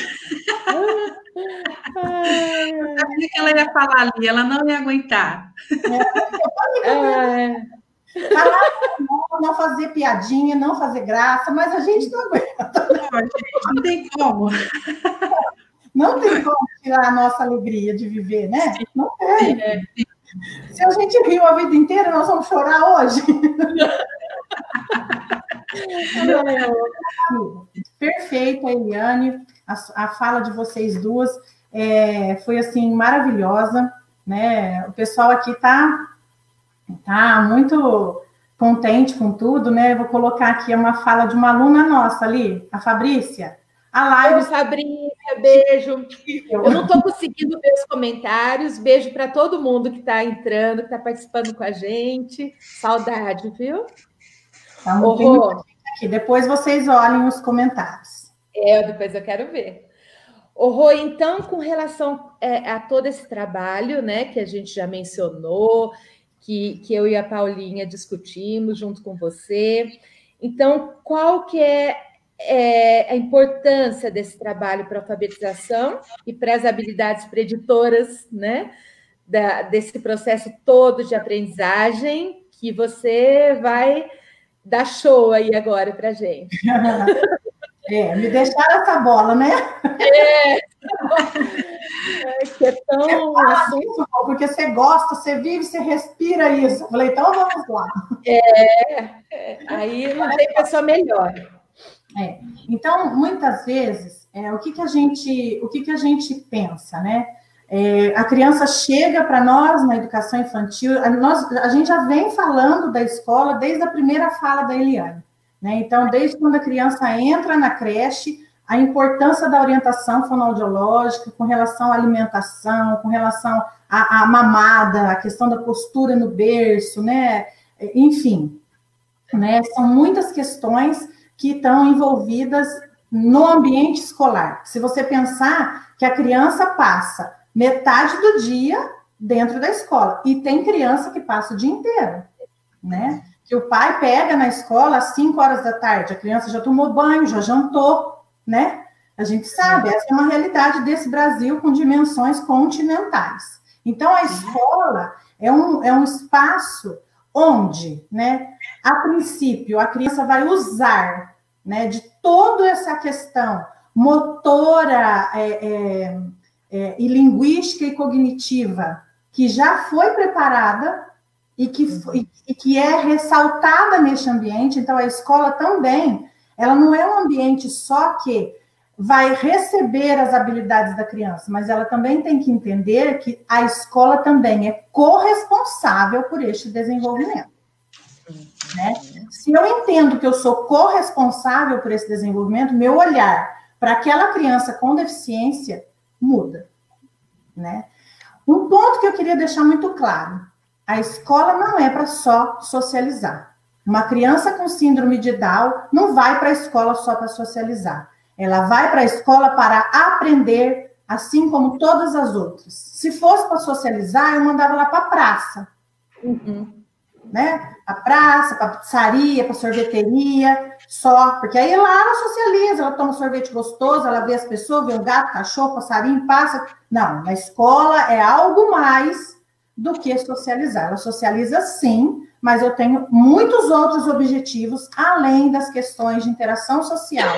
Eu sabia que ela ia falar ali, ela não ia aguentar. Não fazer piadinha, não fazer graça, mas a gente não aguenta. Não tem como. Não tem como tirar a nossa alegria de viver, né? Não tem. Se a gente riu a vida inteira, nós vamos chorar hoje. Perfeito, Eliane. A fala de vocês duas foi assim, maravilhosa, né? O pessoal aqui tá muito contente com tudo, né? Eu vou colocar aqui uma fala de uma aluna nossa ali, a Fabrícia. A live. Oi, Fabrícia, beijo. Eu não estou conseguindo ver os comentários. Beijo para todo mundo que está entrando, que está participando com a gente. Saudade, viu? Então, aqui. Depois vocês olhem os comentários. Depois eu quero ver. Rô, então, com relação a todo esse trabalho, né, que a gente já mencionou, que eu e a Paulinha discutimos junto com você. Então, qual que é a importância desse trabalho para a alfabetização e para as habilidades preditoras, né, desse processo todo de aprendizagem que você vai dar show aí agora para a gente? Me deixaram essa bola, né? Que é tão assunto, porque você gosta, você vive, você respira isso. Eu falei, então vamos lá. Aí não tem pessoa melhor. Então, muitas vezes, o que a gente pensa, né? A criança chega para nós na educação infantil, a gente já vem falando da escola desde a primeira fala da Eliane, né? Então, desde quando a criança entra na creche, a importância da orientação fonoaudiológica com relação à alimentação, com relação à mamada, a questão da postura no berço, né? Enfim, né? São muitas questões que estão envolvidas no ambiente escolar. Se você pensar que a criança passa metade do dia dentro da escola, e tem criança que passa o dia inteiro, né? Que o pai pega na escola às 5 horas da tarde, a criança já tomou banho, já jantou, né? A gente sabe, essa é uma realidade desse Brasil com dimensões continentais. Então, a escola é um espaço onde, né, a princípio, a criança vai usar, né, de toda essa questão motora e linguística e cognitiva que já foi preparada e que é ressaltada neste ambiente. Então, a escola também, ela não é um ambiente só que vai receber as habilidades da criança, mas ela também tem que entender que a escola também é corresponsável por este desenvolvimento. Né? Se eu entendo que eu sou corresponsável por esse desenvolvimento, meu olhar para aquela criança com deficiência muda. Né? Um ponto que eu queria deixar muito claro: a escola não é para só socializar. Uma criança com síndrome de Down não vai para a escola só para socializar. Ela vai para a escola para aprender, assim como todas as outras. Se fosse para socializar, eu mandava ela para a praça. Né? A praça, para a pizzaria, para a sorveteria, só. Porque aí lá ela socializa, ela toma sorvete gostoso, ela vê as pessoas, vê um gato, cachorro, passarinho, pássaro. Não, na escola é algo mais do que socializar. Ela socializa sim, mas eu tenho muitos outros objetivos, além das questões de interação social,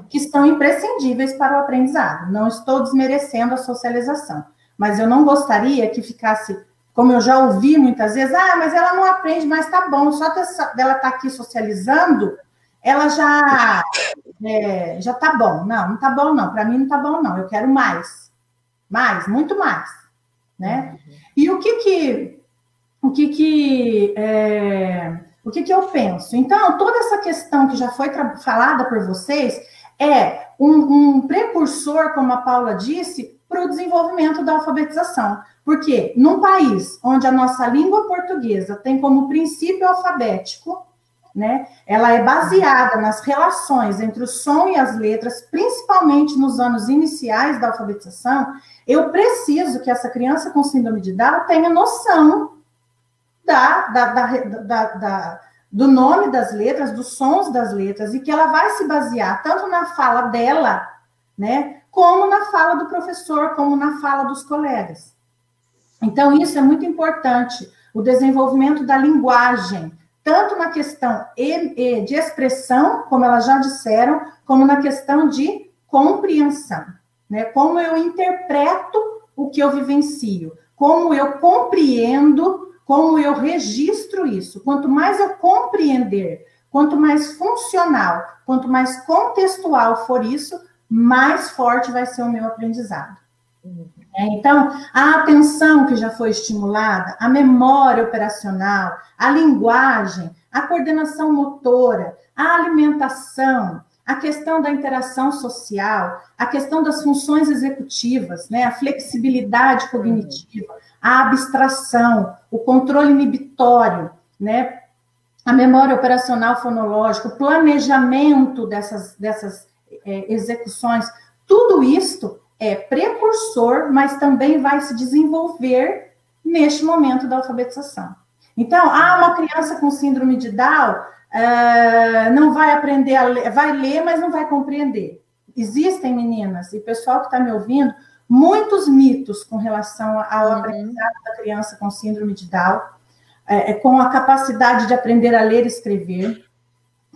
que são imprescindíveis para o aprendizado. Não estou desmerecendo a socialização, mas eu não gostaria que ficasse, como eu já ouvi muitas vezes, mas ela não aprende, mas tá bom, só dela estar aqui socializando, ela já tá bom. Não tá bom não, para mim não tá bom não, eu quero mais, muito mais, né? E o que eu penso? Então, toda essa questão que já foi falada por vocês é um precursor, como a Paula disse, para o desenvolvimento da alfabetização. Porque num país onde a nossa língua portuguesa tem como princípio alfabético, né, ela é baseada nas relações entre o som e as letras, principalmente nos anos iniciais da alfabetização, eu preciso que essa criança com síndrome de Down tenha noção do nome das letras, dos sons das letras, e que ela vai se basear tanto na fala dela, né, como na fala do professor, como na fala dos colegas. Então, isso é muito importante, o desenvolvimento da linguagem, tanto na questão de expressão, como elas já disseram, como na questão de compreensão, né? Como eu interpreto o que eu vivencio, como eu compreendo, como eu registro isso. Quanto mais eu compreender, quanto mais funcional, quanto mais contextual for isso, mais forte vai ser o meu aprendizado. Então, a atenção que já foi estimulada, a memória operacional, a linguagem, a coordenação motora, a alimentação, a questão da interação social, a questão das funções executivas, né, a flexibilidade cognitiva, a abstração, o controle inibitório, né, a memória operacional fonológica, o planejamento dessas execuções, tudo isto é precursor, mas também vai se desenvolver neste momento da alfabetização. Então, uma criança com síndrome de Down não vai aprender a ler, vai ler, mas não vai compreender. Existem, meninas, e pessoal que está me ouvindo, muitos mitos com relação ao aprendizado da criança com síndrome de Down, com a capacidade de aprender a ler e escrever,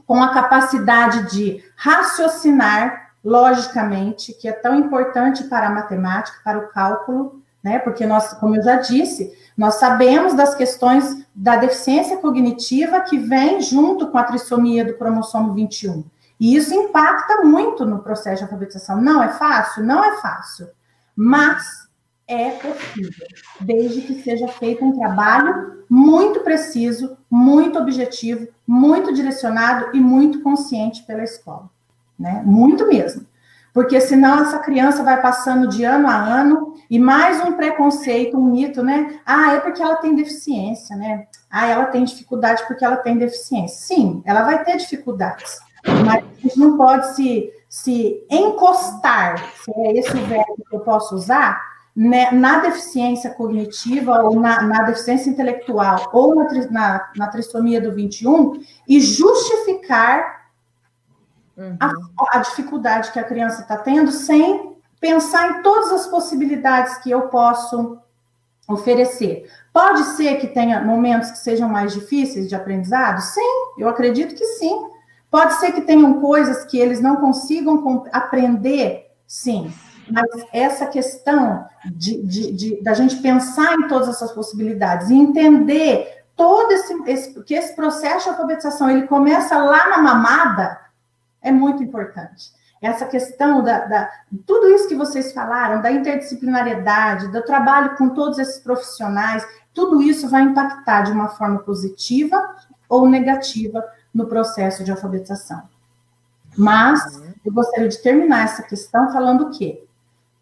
com a capacidade de raciocinar logicamente, que é tão importante para a matemática, para o cálculo, né? Porque nós, como eu já disse, nós sabemos das questões da deficiência cognitiva que vem junto com a trissomia do cromossomo 21. E isso impacta muito no processo de alfabetização. Não é fácil? Não é fácil. Mas é possível, desde que seja feito um trabalho muito preciso, muito objetivo, muito direcionado e muito consciente pela escola. Né? Muito mesmo, porque senão essa criança vai passando de ano a ano e mais um preconceito, um mito, né? É porque ela tem deficiência, né? Ela tem dificuldade porque ela tem deficiência. Sim, ela vai ter dificuldades, mas a gente não pode se encostar, se é esse o verbo que eu posso usar, né, na deficiência cognitiva ou na deficiência intelectual ou na trissomia do 21 e justificar a dificuldade que a criança está tendo, sem pensar em todas as possibilidades que eu posso oferecer. Pode ser que tenha momentos que sejam mais difíceis de aprendizado? Sim, eu acredito que sim. Pode ser que tenham coisas que eles não consigam aprender? Sim. Mas essa questão da gente pensar em todas essas possibilidades e entender todo que esse processo de alfabetização, ele começa lá na mamada, é muito importante. Essa questão tudo isso que vocês falaram, da interdisciplinariedade, do trabalho com todos esses profissionais, tudo isso vai impactar de uma forma positiva ou negativa no processo de alfabetização. Mas eu gostaria de terminar essa questão falando o quê?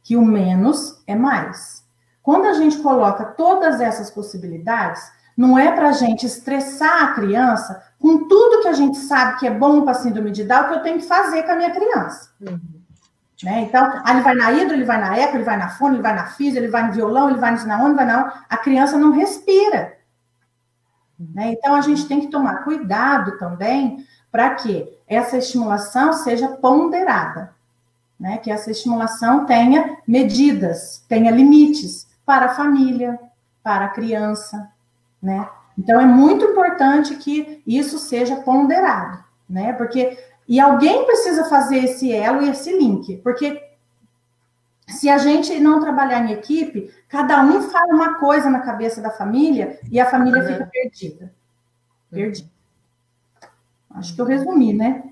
Que o menos é mais. Quando a gente coloca todas essas possibilidades, não é para a gente estressar a criança com tudo que a gente sabe que é bom para a síndrome de Down, que eu tenho que fazer com a minha criança. Né? Então, ele vai na hidro, ele vai na eco, ele vai na fono, ele vai na física, ele vai no violão, ele vai na onde, vai na onde. A criança não respira. Né? Então, a gente tem que tomar cuidado também para que essa estimulação seja ponderada. Né? Que essa estimulação tenha medidas, tenha limites para a família, para a criança. Né? Então, é muito importante que isso seja ponderado, né? E alguém precisa fazer esse elo e esse link, porque se a gente não trabalhar em equipe, cada um fala uma coisa na cabeça da família e a família fica perdida. Perdida. Acho que eu resumi, né?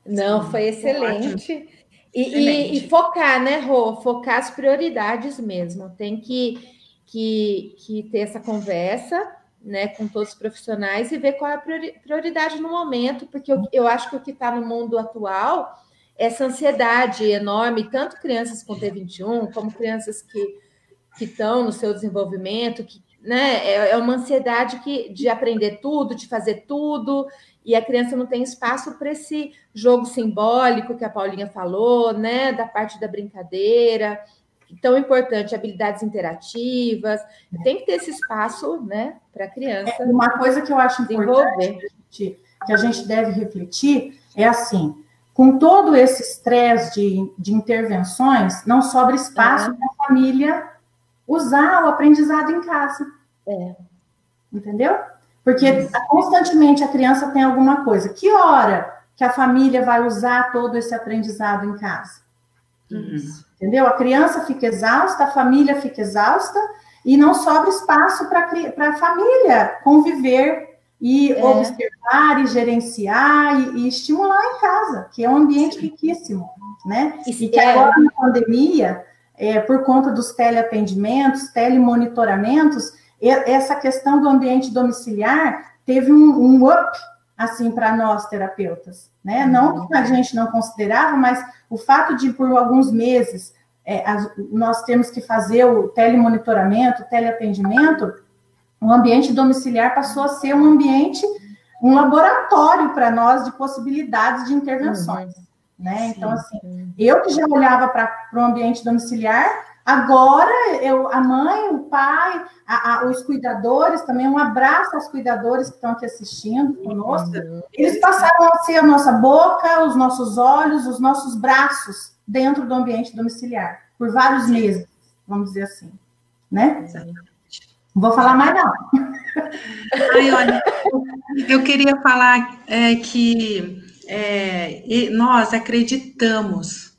Não, foi excelente. E focar, né, Rô? Focar as prioridades mesmo. Tem que ter essa conversa, né, com todos os profissionais e ver qual é a prioridade no momento, porque eu acho que o que está no mundo atual é essa ansiedade enorme, tanto crianças com T21, como crianças que estão no seu desenvolvimento, né, é uma ansiedade de aprender tudo, de fazer tudo, e a criança não tem espaço para esse jogo simbólico que a Paulinha falou, né, da parte da brincadeira, tão importante, habilidades interativas, tem que ter esse espaço, né, para a criança. Uma coisa que eu acho importante que a gente deve refletir é assim, com todo esse estresse de intervenções, não sobra espaço para a família usar o aprendizado em casa. Entendeu? Porque constantemente a criança tem alguma coisa. Que hora que a família vai usar todo esse aprendizado em casa? Entendeu? A criança fica exausta, a família fica exausta e não sobra espaço para a família conviver e observar e gerenciar e estimular em casa, que é um ambiente riquíssimo. né? E que agora, na pandemia, por conta dos teleatendimentos, telemonitoramentos, essa questão do ambiente domiciliar teve um up, assim, para nós, terapeutas, né? Não que a gente não considerava, mas o fato de, por alguns meses, nós temos que fazer o telemonitoramento, o teleatendimento, o ambiente domiciliar passou a ser um ambiente, um laboratório para nós de possibilidades de intervenções, né? Então, assim, eu que já olhava para o ambiente domiciliar, agora a mãe, o pai, os cuidadores, também um abraço aos cuidadores que estão aqui assistindo conosco, eles passaram a ser a nossa boca, os nossos olhos, os nossos braços dentro do ambiente domiciliar, por vários meses, vamos dizer assim, né? Não vou falar mais, não. Ai, olha, eu queria falar que nós acreditamos,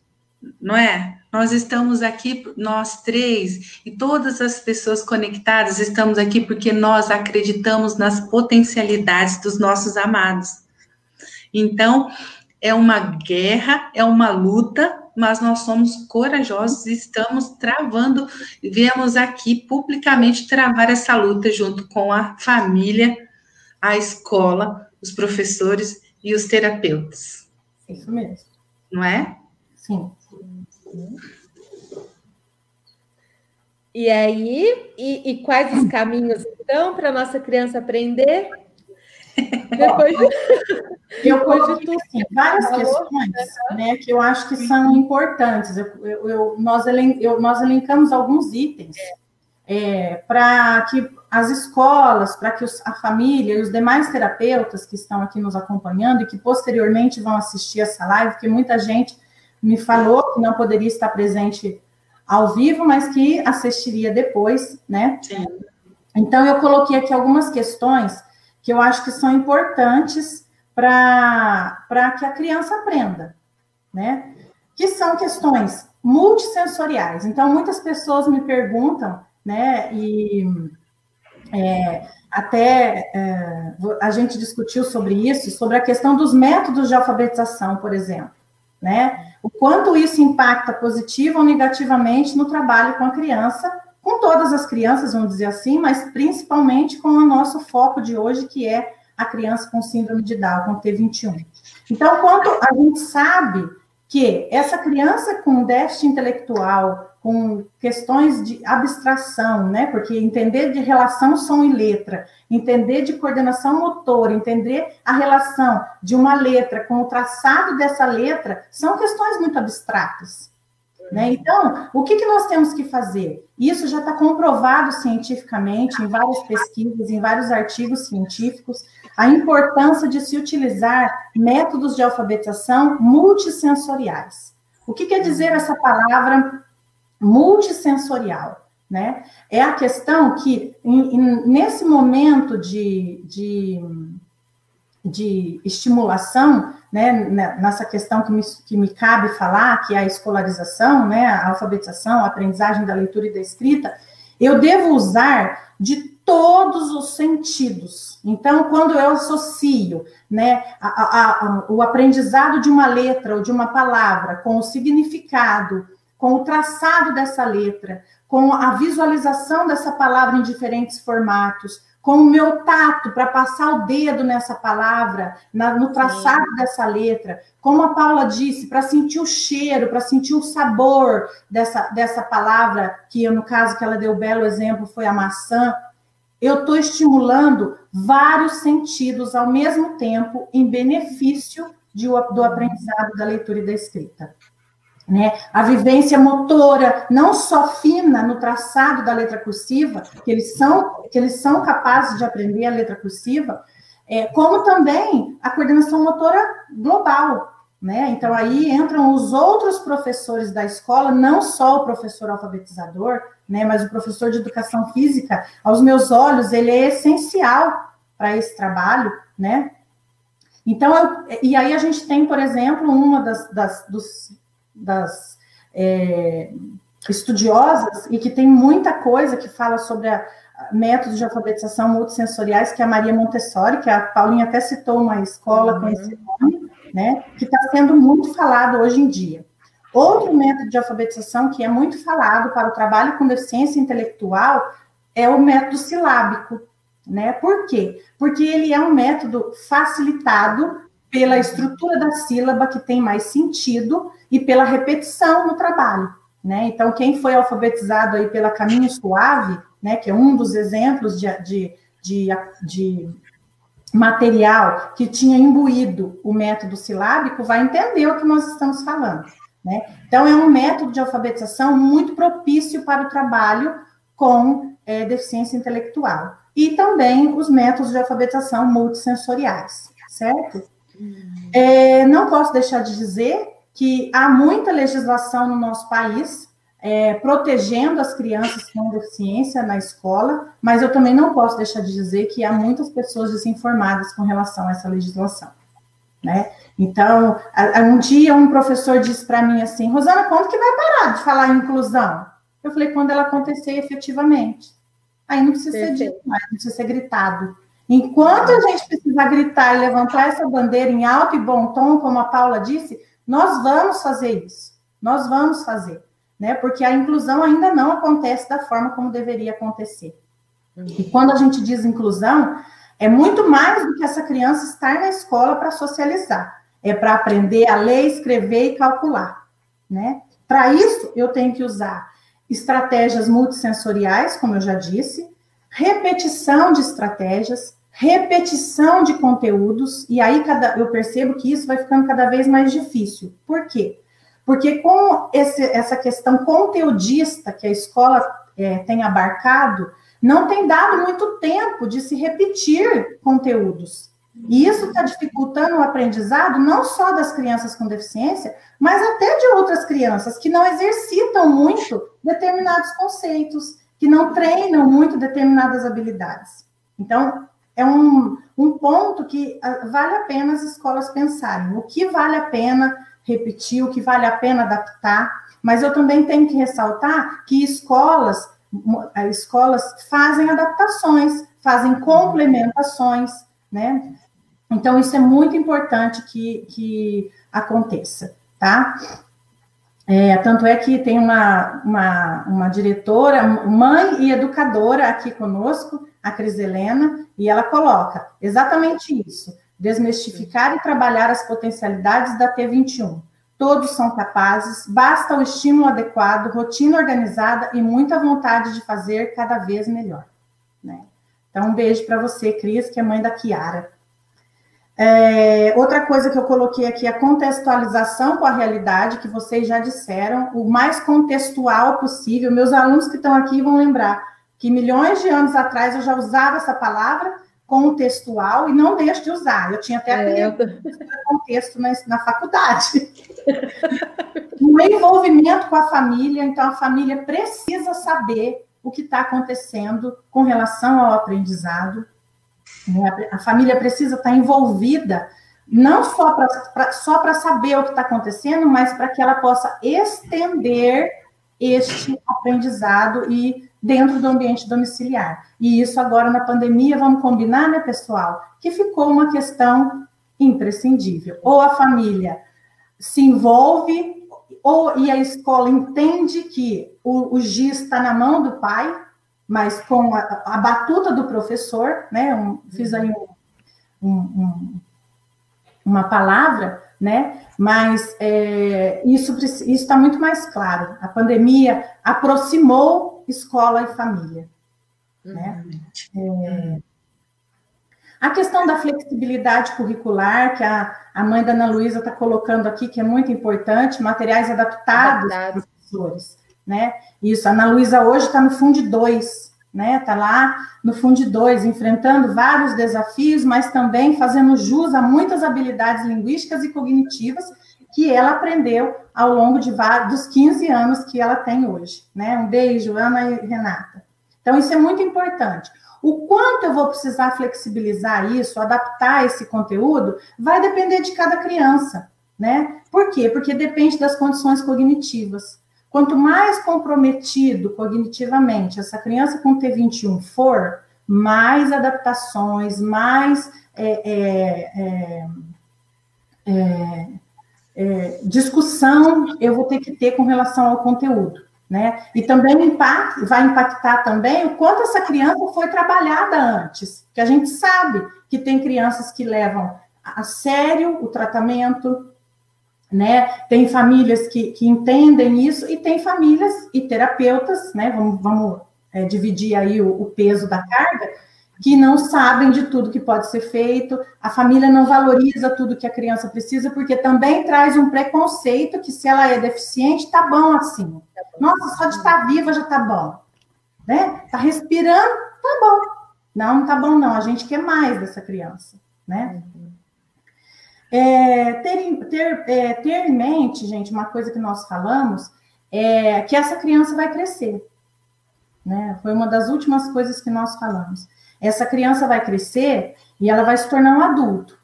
não é? Nós estamos aqui, nós três, e todas as pessoas conectadas estamos aqui porque nós acreditamos nas potencialidades dos nossos amados. Então, é uma guerra, é uma luta, mas nós somos corajosos e estamos travando, viemos aqui publicamente travar essa luta junto com a família, a escola, os professores e os terapeutas. Isso mesmo. Não é? Sim. E aí, e quais os caminhos, então, para a nossa criança aprender? Depois eu coloquei assim, várias questões, né, que eu acho que são importantes. Nós elencamos alguns itens para que as escolas, para que a família e os demais terapeutas que estão aqui nos acompanhando e que posteriormente vão assistir essa live, porque muita gente me falou que não poderia estar presente ao vivo, mas que assistiria depois, né? Sim. Então, eu coloquei aqui algumas questões que eu acho que são importantes para que a criança aprenda, né? Que são questões multissensoriais. Então, muitas pessoas me perguntam, né? E a gente discutiu sobre isso, sobre a questão dos métodos de alfabetização, por exemplo, né? O quanto isso impacta positivo ou negativamente no trabalho com a criança, com todas as crianças, vamos dizer assim, mas principalmente com o nosso foco de hoje, que é a criança com síndrome de Down, com T21. Então, quanto a gente sabe que essa criança com déficit intelectual, com questões de abstração, né? Porque entender de relação som e letra, entender de coordenação motora, entender a relação de uma letra com o traçado dessa letra, são questões muito abstratas, né? Então, o que nós temos que fazer? Isso já está comprovado cientificamente, em várias pesquisas, em vários artigos científicos, a importância de se utilizar métodos de alfabetização multissensoriais. O que quer dizer essa palavra multissensorial, né? É a questão que, nesse momento de estimulação, né, nessa questão que me cabe falar, que é a escolarização, né, a alfabetização, a aprendizagem da leitura e da escrita, eu devo usar de todos os sentidos. Então, quando eu associo, né, o aprendizado de uma letra ou de uma palavra com o significado, com o traçado dessa letra, com a visualização dessa palavra em diferentes formatos, com o meu tato para passar o dedo nessa palavra, no traçado dessa letra, como a Paula disse, para sentir o cheiro, para sentir o sabor dessa palavra, que no caso que ela deu o belo exemplo foi a maçã, eu estou estimulando vários sentidos ao mesmo tempo em benefício do aprendizado da leitura e da escrita. Né? A vivência motora, não só fina no traçado da letra cursiva, que eles são capazes de aprender a letra cursiva, como também a coordenação motora global. Né? Então, aí entram os outros professores da escola, não só o professor alfabetizador, né, mas o professor de educação física, aos meus olhos, ele é essencial para esse trabalho, né? Então, e aí a gente tem, por exemplo, uma das estudiosas, e que tem muita coisa que fala sobre métodos de alfabetização multissensoriais, que é a Maria Montessori, que a Paulinha até citou uma escola com esse nome, né, que está sendo muito falado hoje em dia. Outro método de alfabetização que é muito falado para o trabalho com deficiência intelectual é o método silábico, né? Por quê? Porque ele é um método facilitado pela estrutura da sílaba, que tem mais sentido, e pela repetição no trabalho, né? Então, quem foi alfabetizado aí pela Caminho Suave, né, que é um dos exemplos de material que tinha imbuído o método silábico, vai entender o que nós estamos falando, né? Então, é um método de alfabetização muito propício para o trabalho com deficiência intelectual. E também os métodos de alfabetização multissensoriais, certo? Não posso deixar de dizer que há muita legislação no nosso país protegendo as crianças com deficiência na escola, mas eu também não posso deixar de dizer que há muitas pessoas desinformadas com relação a essa legislação, né? Então, um dia um professor disse para mim assim: Rosana, quando que vai parar de falar em inclusão? Eu falei: quando ela acontecer efetivamente. Aí não precisa ser dito mais, não precisa ser gritado. Enquanto a gente precisar gritar e levantar essa bandeira em alto e bom tom, como a Paula disse, nós vamos fazer isso. Nós vamos fazer, né? Porque a inclusão ainda não acontece da forma como deveria acontecer. E quando a gente diz inclusão, é muito mais do que essa criança estar na escola para socializar. É para aprender a ler, escrever e calcular, né? Para isso, eu tenho que usar estratégias multissensoriais, como eu já disse, repetição de estratégias, repetição de conteúdos, e aí eu percebo que isso vai ficando cada vez mais difícil. Por quê? Porque com essa questão conteudista que a escola tem abarcado, não tem dado muito tempo de se repetir conteúdos. E isso está dificultando o aprendizado não só das crianças com deficiência, mas até de outras crianças que não exercitam muito determinados conceitos, que não treinam muito determinadas habilidades. Então, é um ponto que vale a pena as escolas pensarem. O que vale a pena repetir, o que vale a pena adaptar, mas eu também tenho que ressaltar que escolas fazem adaptações, fazem complementações, né? Então, isso é muito importante que aconteça, tá? Tanto é que tem uma diretora, mãe e educadora aqui conosco, a Cris Helena, e ela coloca exatamente isso: desmistificar e trabalhar as potencialidades da T21. Todos são capazes, basta o estímulo adequado, rotina organizada e muita vontade de fazer cada vez melhor, né? Então, um beijo para você, Cris, que é mãe da Kiara. Outra coisa que eu coloquei aqui é a contextualização com a realidade, que vocês já disseram, o mais contextual possível. Meus alunos que estão aqui vão lembrar que milhões de anos atrás eu já usava essa palavra, contextual, e não deixo de usar. Eu tinha até contexto na faculdade. O envolvimento com a família, então a família precisa saber o que está acontecendo com relação ao aprendizado. A família precisa estar envolvida, não só para saber o que está acontecendo, mas para que ela possa estender este aprendizado e dentro do ambiente domiciliar. E isso agora na pandemia, vamos combinar, né, pessoal? Que ficou uma questão imprescindível. Ou a família se envolve, e a escola entende que o giz está na mão do pai, mas com a batuta do professor, né? Fiz aí uma palavra, né? Mas isso está muito mais claro. A pandemia aproximou escola e família, né? A questão da flexibilidade curricular, que a mãe da Ana Luísa está colocando aqui, que é muito importante, materiais adaptados para os professores, né? Isso, a Ana Luísa hoje está no Fundo 2, né? Está lá no Fundo 2, enfrentando vários desafios, mas também fazendo jus a muitas habilidades linguísticas e cognitivas que ela aprendeu ao longo dos 15 anos que ela tem hoje, né? Um beijo, Ana e Renata. Então, isso é muito importante. O quanto eu vou precisar flexibilizar isso, adaptar esse conteúdo, vai depender de cada criança, né? Por quê? Porque depende das condições cognitivas. Quanto mais comprometido cognitivamente essa criança com T21 for, mais adaptações, mais discussão eu vou ter que ter com relação ao conteúdo, né? E também vai impactar também o quanto essa criança foi trabalhada antes, que a gente sabe que tem crianças que levam a sério o tratamento, né? Tem famílias que entendem isso, e tem famílias e terapeutas, né? Vamos dividir aí o peso da carga, que não sabem de tudo que pode ser feito, a família não valoriza tudo que a criança precisa, porque também traz um preconceito que se ela é deficiente, tá bom assim. Nossa, só de estar viva já tá bom. Né? Tá respirando, tá bom. Não tá bom não, a gente quer mais dessa criança. Né? Ter em mente, gente, uma coisa que nós falamos, é que essa criança vai crescer. Né? Foi uma das últimas coisas que nós falamos. Essa criança vai crescer e ela vai se tornar um adulto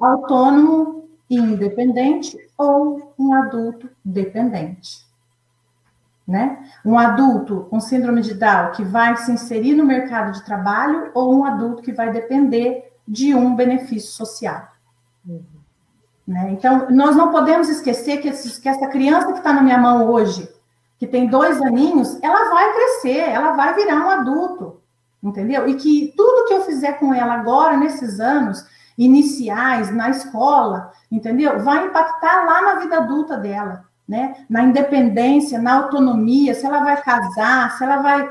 autônomo e independente, ou um adulto dependente, né? Um adulto com síndrome de Down que vai se inserir no mercado de trabalho, ou um adulto que vai depender de um benefício social. Né? Então, nós não podemos esquecer que essa criança que está na minha mão hoje, que tem 2 aninhos, ela vai crescer, ela vai virar um adulto. Entendeu? E que tudo que eu fizer com ela agora, nesses anos iniciais, na escola, entendeu? Vai impactar lá na vida adulta dela, né? Na independência, na autonomia, se ela vai casar, se ela vai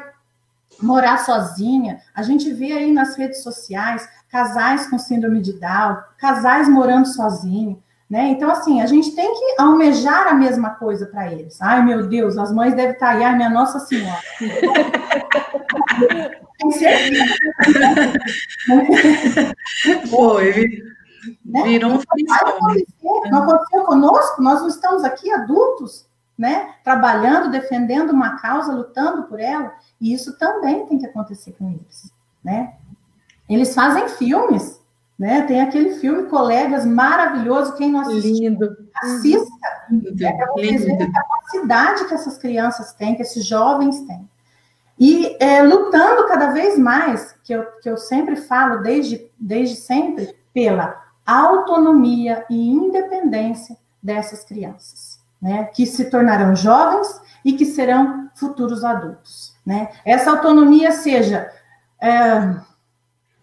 morar sozinha. A gente vê aí nas redes sociais, casais com síndrome de Down, casais morando sozinhos, né? Então, assim, a gente tem que almejar a mesma coisa para eles. Ai, meu Deus, as mães devem estar aí, ai, minha Nossa Senhora. Foi, virou um frisson. Não aconteceu conosco, nós não estamos aqui adultos, né? Trabalhando, defendendo uma causa, lutando por ela, e isso também tem que acontecer com eles, né? Eles fazem filmes, né? Tem aquele filme Colegas, maravilhoso, quem não assistiu, lindo. Assista, para vocês verem a capacidade que essas crianças têm, que esses jovens têm. E lutando cada vez mais, que eu sempre falo, desde sempre, pela autonomia e independência dessas crianças, né? Que se tornarão jovens e que serão futuros adultos, né? Essa autonomia seja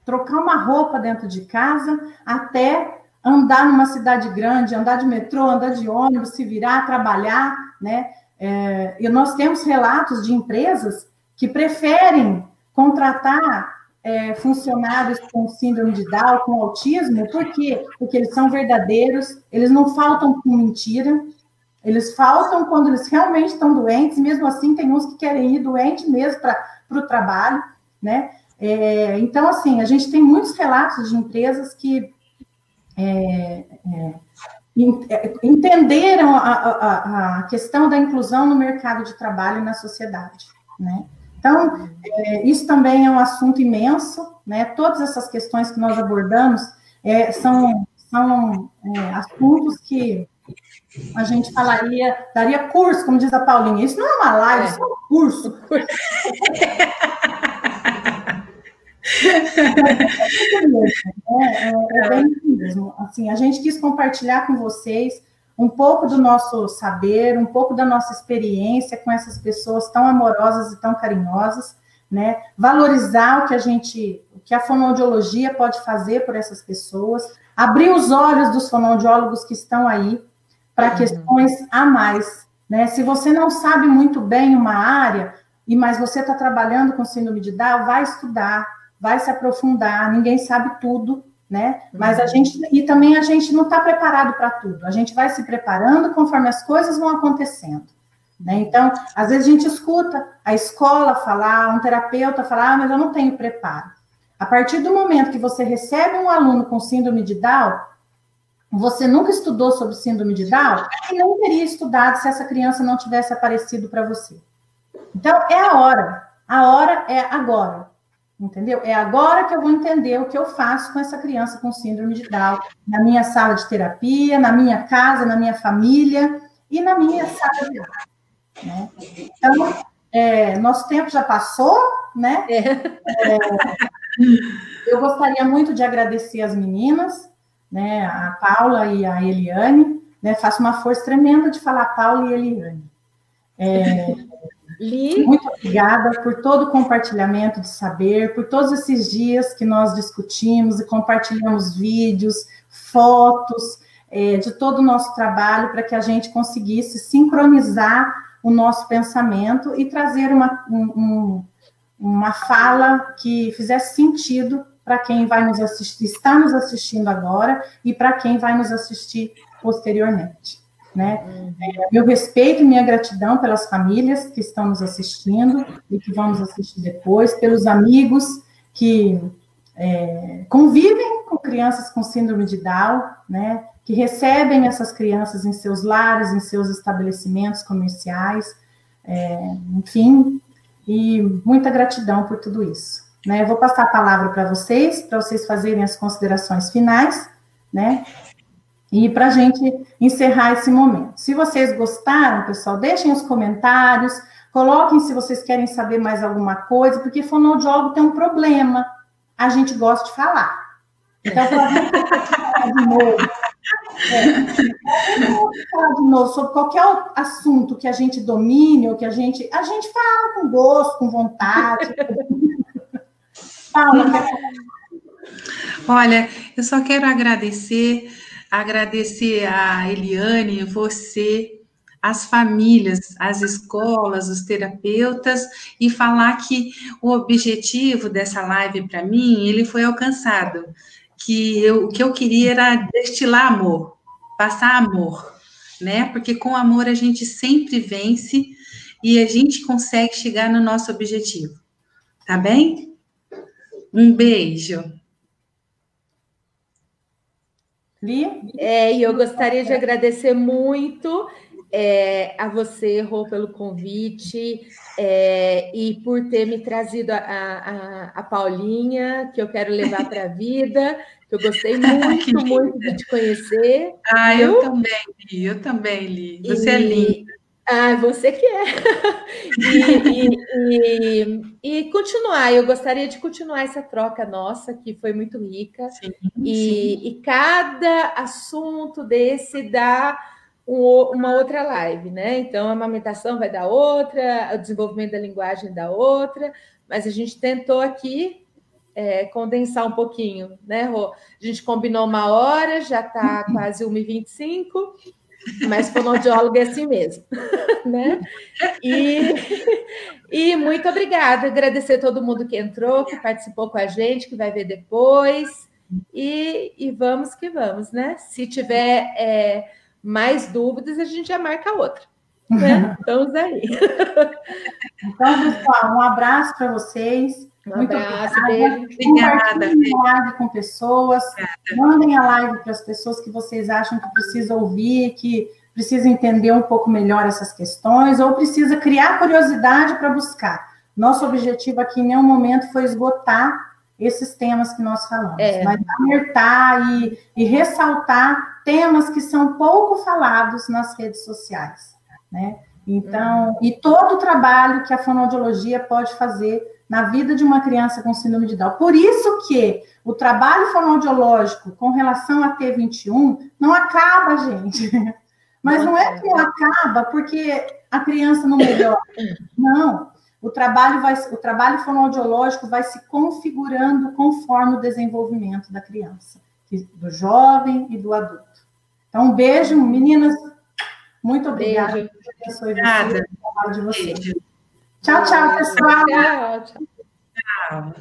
trocar uma roupa dentro de casa, até andar numa cidade grande, andar de metrô, andar de ônibus, se virar, trabalhar, né? E nós temos relatos de empresas que preferem contratar funcionários com síndrome de Down, com autismo. Por quê? Porque eles são verdadeiros, eles não faltam com mentira, eles faltam quando eles realmente estão doentes, mesmo assim tem uns que querem ir doente mesmo para o trabalho, né? Então, assim, a gente tem muitos relatos de empresas que entenderam a questão da inclusão no mercado de trabalho e na sociedade, né? Então, isso também é um assunto imenso, né? Todas essas questões que nós abordamos são assuntos que a gente daria curso, como diz a Paulinha. Isso não é uma live, isso é um curso. É bem mesmo. Assim, a gente quis compartilhar com vocês um pouco do nosso saber, um pouco da nossa experiência com essas pessoas tão amorosas e tão carinhosas, né? Valorizar o que a fonoaudiologia pode fazer por essas pessoas, abrir os olhos dos fonoaudiólogos que estão aí para questões a mais, né? Se você não sabe muito bem uma área, mas você está trabalhando com síndrome de Down, vai estudar, vai se aprofundar, ninguém sabe tudo, né? Mas a gente não está preparado para tudo. A gente vai se preparando conforme as coisas vão acontecendo, né? Então, às vezes a gente escuta a escola falar, um terapeuta falar, mas eu não tenho preparo. A partir do momento que você recebe um aluno com síndrome de Down, você nunca estudou sobre síndrome de Down e não teria estudado se essa criança não tivesse aparecido para você. Então, é a hora é agora. Entendeu? É agora que eu vou entender o que eu faço com essa criança com síndrome de Down, na minha sala de terapia, na minha casa, na minha família e na minha sala de aula, né? Então, nosso tempo já passou, né? Eu gostaria muito de agradecer as meninas, né? A Paula e a Eliane, né, faço uma força tremenda de falar Paula e Eliane. Muito obrigada por todo o compartilhamento de saber, por todos esses dias que nós discutimos e compartilhamos vídeos, fotos, de todo o nosso trabalho, para que a gente conseguisse sincronizar o nosso pensamento e trazer uma fala que fizesse sentido para quem vai nos assistir, está nos assistindo agora, e para quem vai nos assistir posteriormente, né? Meu respeito e minha gratidão pelas famílias que estão nos assistindo e que vão nos assistir depois, pelos amigos que convivem com crianças com síndrome de Down, né? Que recebem essas crianças em seus lares, em seus estabelecimentos comerciais, enfim, e muita gratidão por tudo isso, né? Eu vou passar a palavra para vocês fazerem as considerações finais, né? E para a gente encerrar esse momento. Se vocês gostaram, pessoal, deixem os comentários, coloquem se vocês querem saber mais alguma coisa, porque fonoaudiólogo tem um problema, a gente gosta de falar. Então, para a gente falar de novo sobre qualquer assunto que a gente domine, ou que a gente fala com gosto, com vontade. Paula, olha, eu só quero agradecer a Eliane, você, as famílias, as escolas, os terapeutas, e falar que o objetivo dessa live, para mim, ele foi alcançado. O que eu queria era destilar amor, passar amor, né? Porque com amor a gente sempre vence e a gente consegue chegar no nosso objetivo. Tá bem? Um beijo. E eu gostaria de agradecer muito a você, Rô, pelo convite e por ter me trazido a Paulinha, que eu quero levar para a vida, que eu gostei muito, muito de te conhecer. Eu também, Li. Você é linda. Você que é. E continuar, eu gostaria de continuar essa troca nossa, que foi muito rica. Sim, e cada assunto desse dá uma outra live, né? Então, a amamentação vai dar outra, o desenvolvimento da linguagem dá outra, mas a gente tentou aqui condensar um pouquinho, né, Rô? A gente combinou 1 hora, já está quase 1h25, mas fonoaudiólogo é assim mesmo, né? E muito obrigada, agradecer a todo mundo que entrou, que participou com a gente, que vai ver depois, e vamos que vamos, né? Se tiver mais dúvidas, a gente já marca outra, né? Estamos aí. Então, pessoal, um abraço para vocês. Muito abraço, beijo. Obrigada. Compartilhem a live com pessoas, mandem a live para as pessoas que vocês acham que precisam ouvir, que precisam entender um pouco melhor essas questões, ou precisa criar curiosidade para buscar. Nosso objetivo aqui, em nenhum momento, foi esgotar esses temas que nós falamos, mas alertar e ressaltar temas que são pouco falados nas redes sociais, né? Então, e todo o trabalho que a fonoaudiologia pode fazer na vida de uma criança com síndrome de Down. Por isso que o trabalho fonoaudiológico com relação a T21 não acaba, gente. Mas não é que não acaba porque a criança não melhora. Não. O trabalho fonoaudiológico vai se configurando conforme o desenvolvimento da criança, do jovem e do adulto. Então, um beijo, meninas. Muito obrigada. Beijo. Obrigada. De vocês. Tchau, tchau, pessoal. Tchau. Tchau.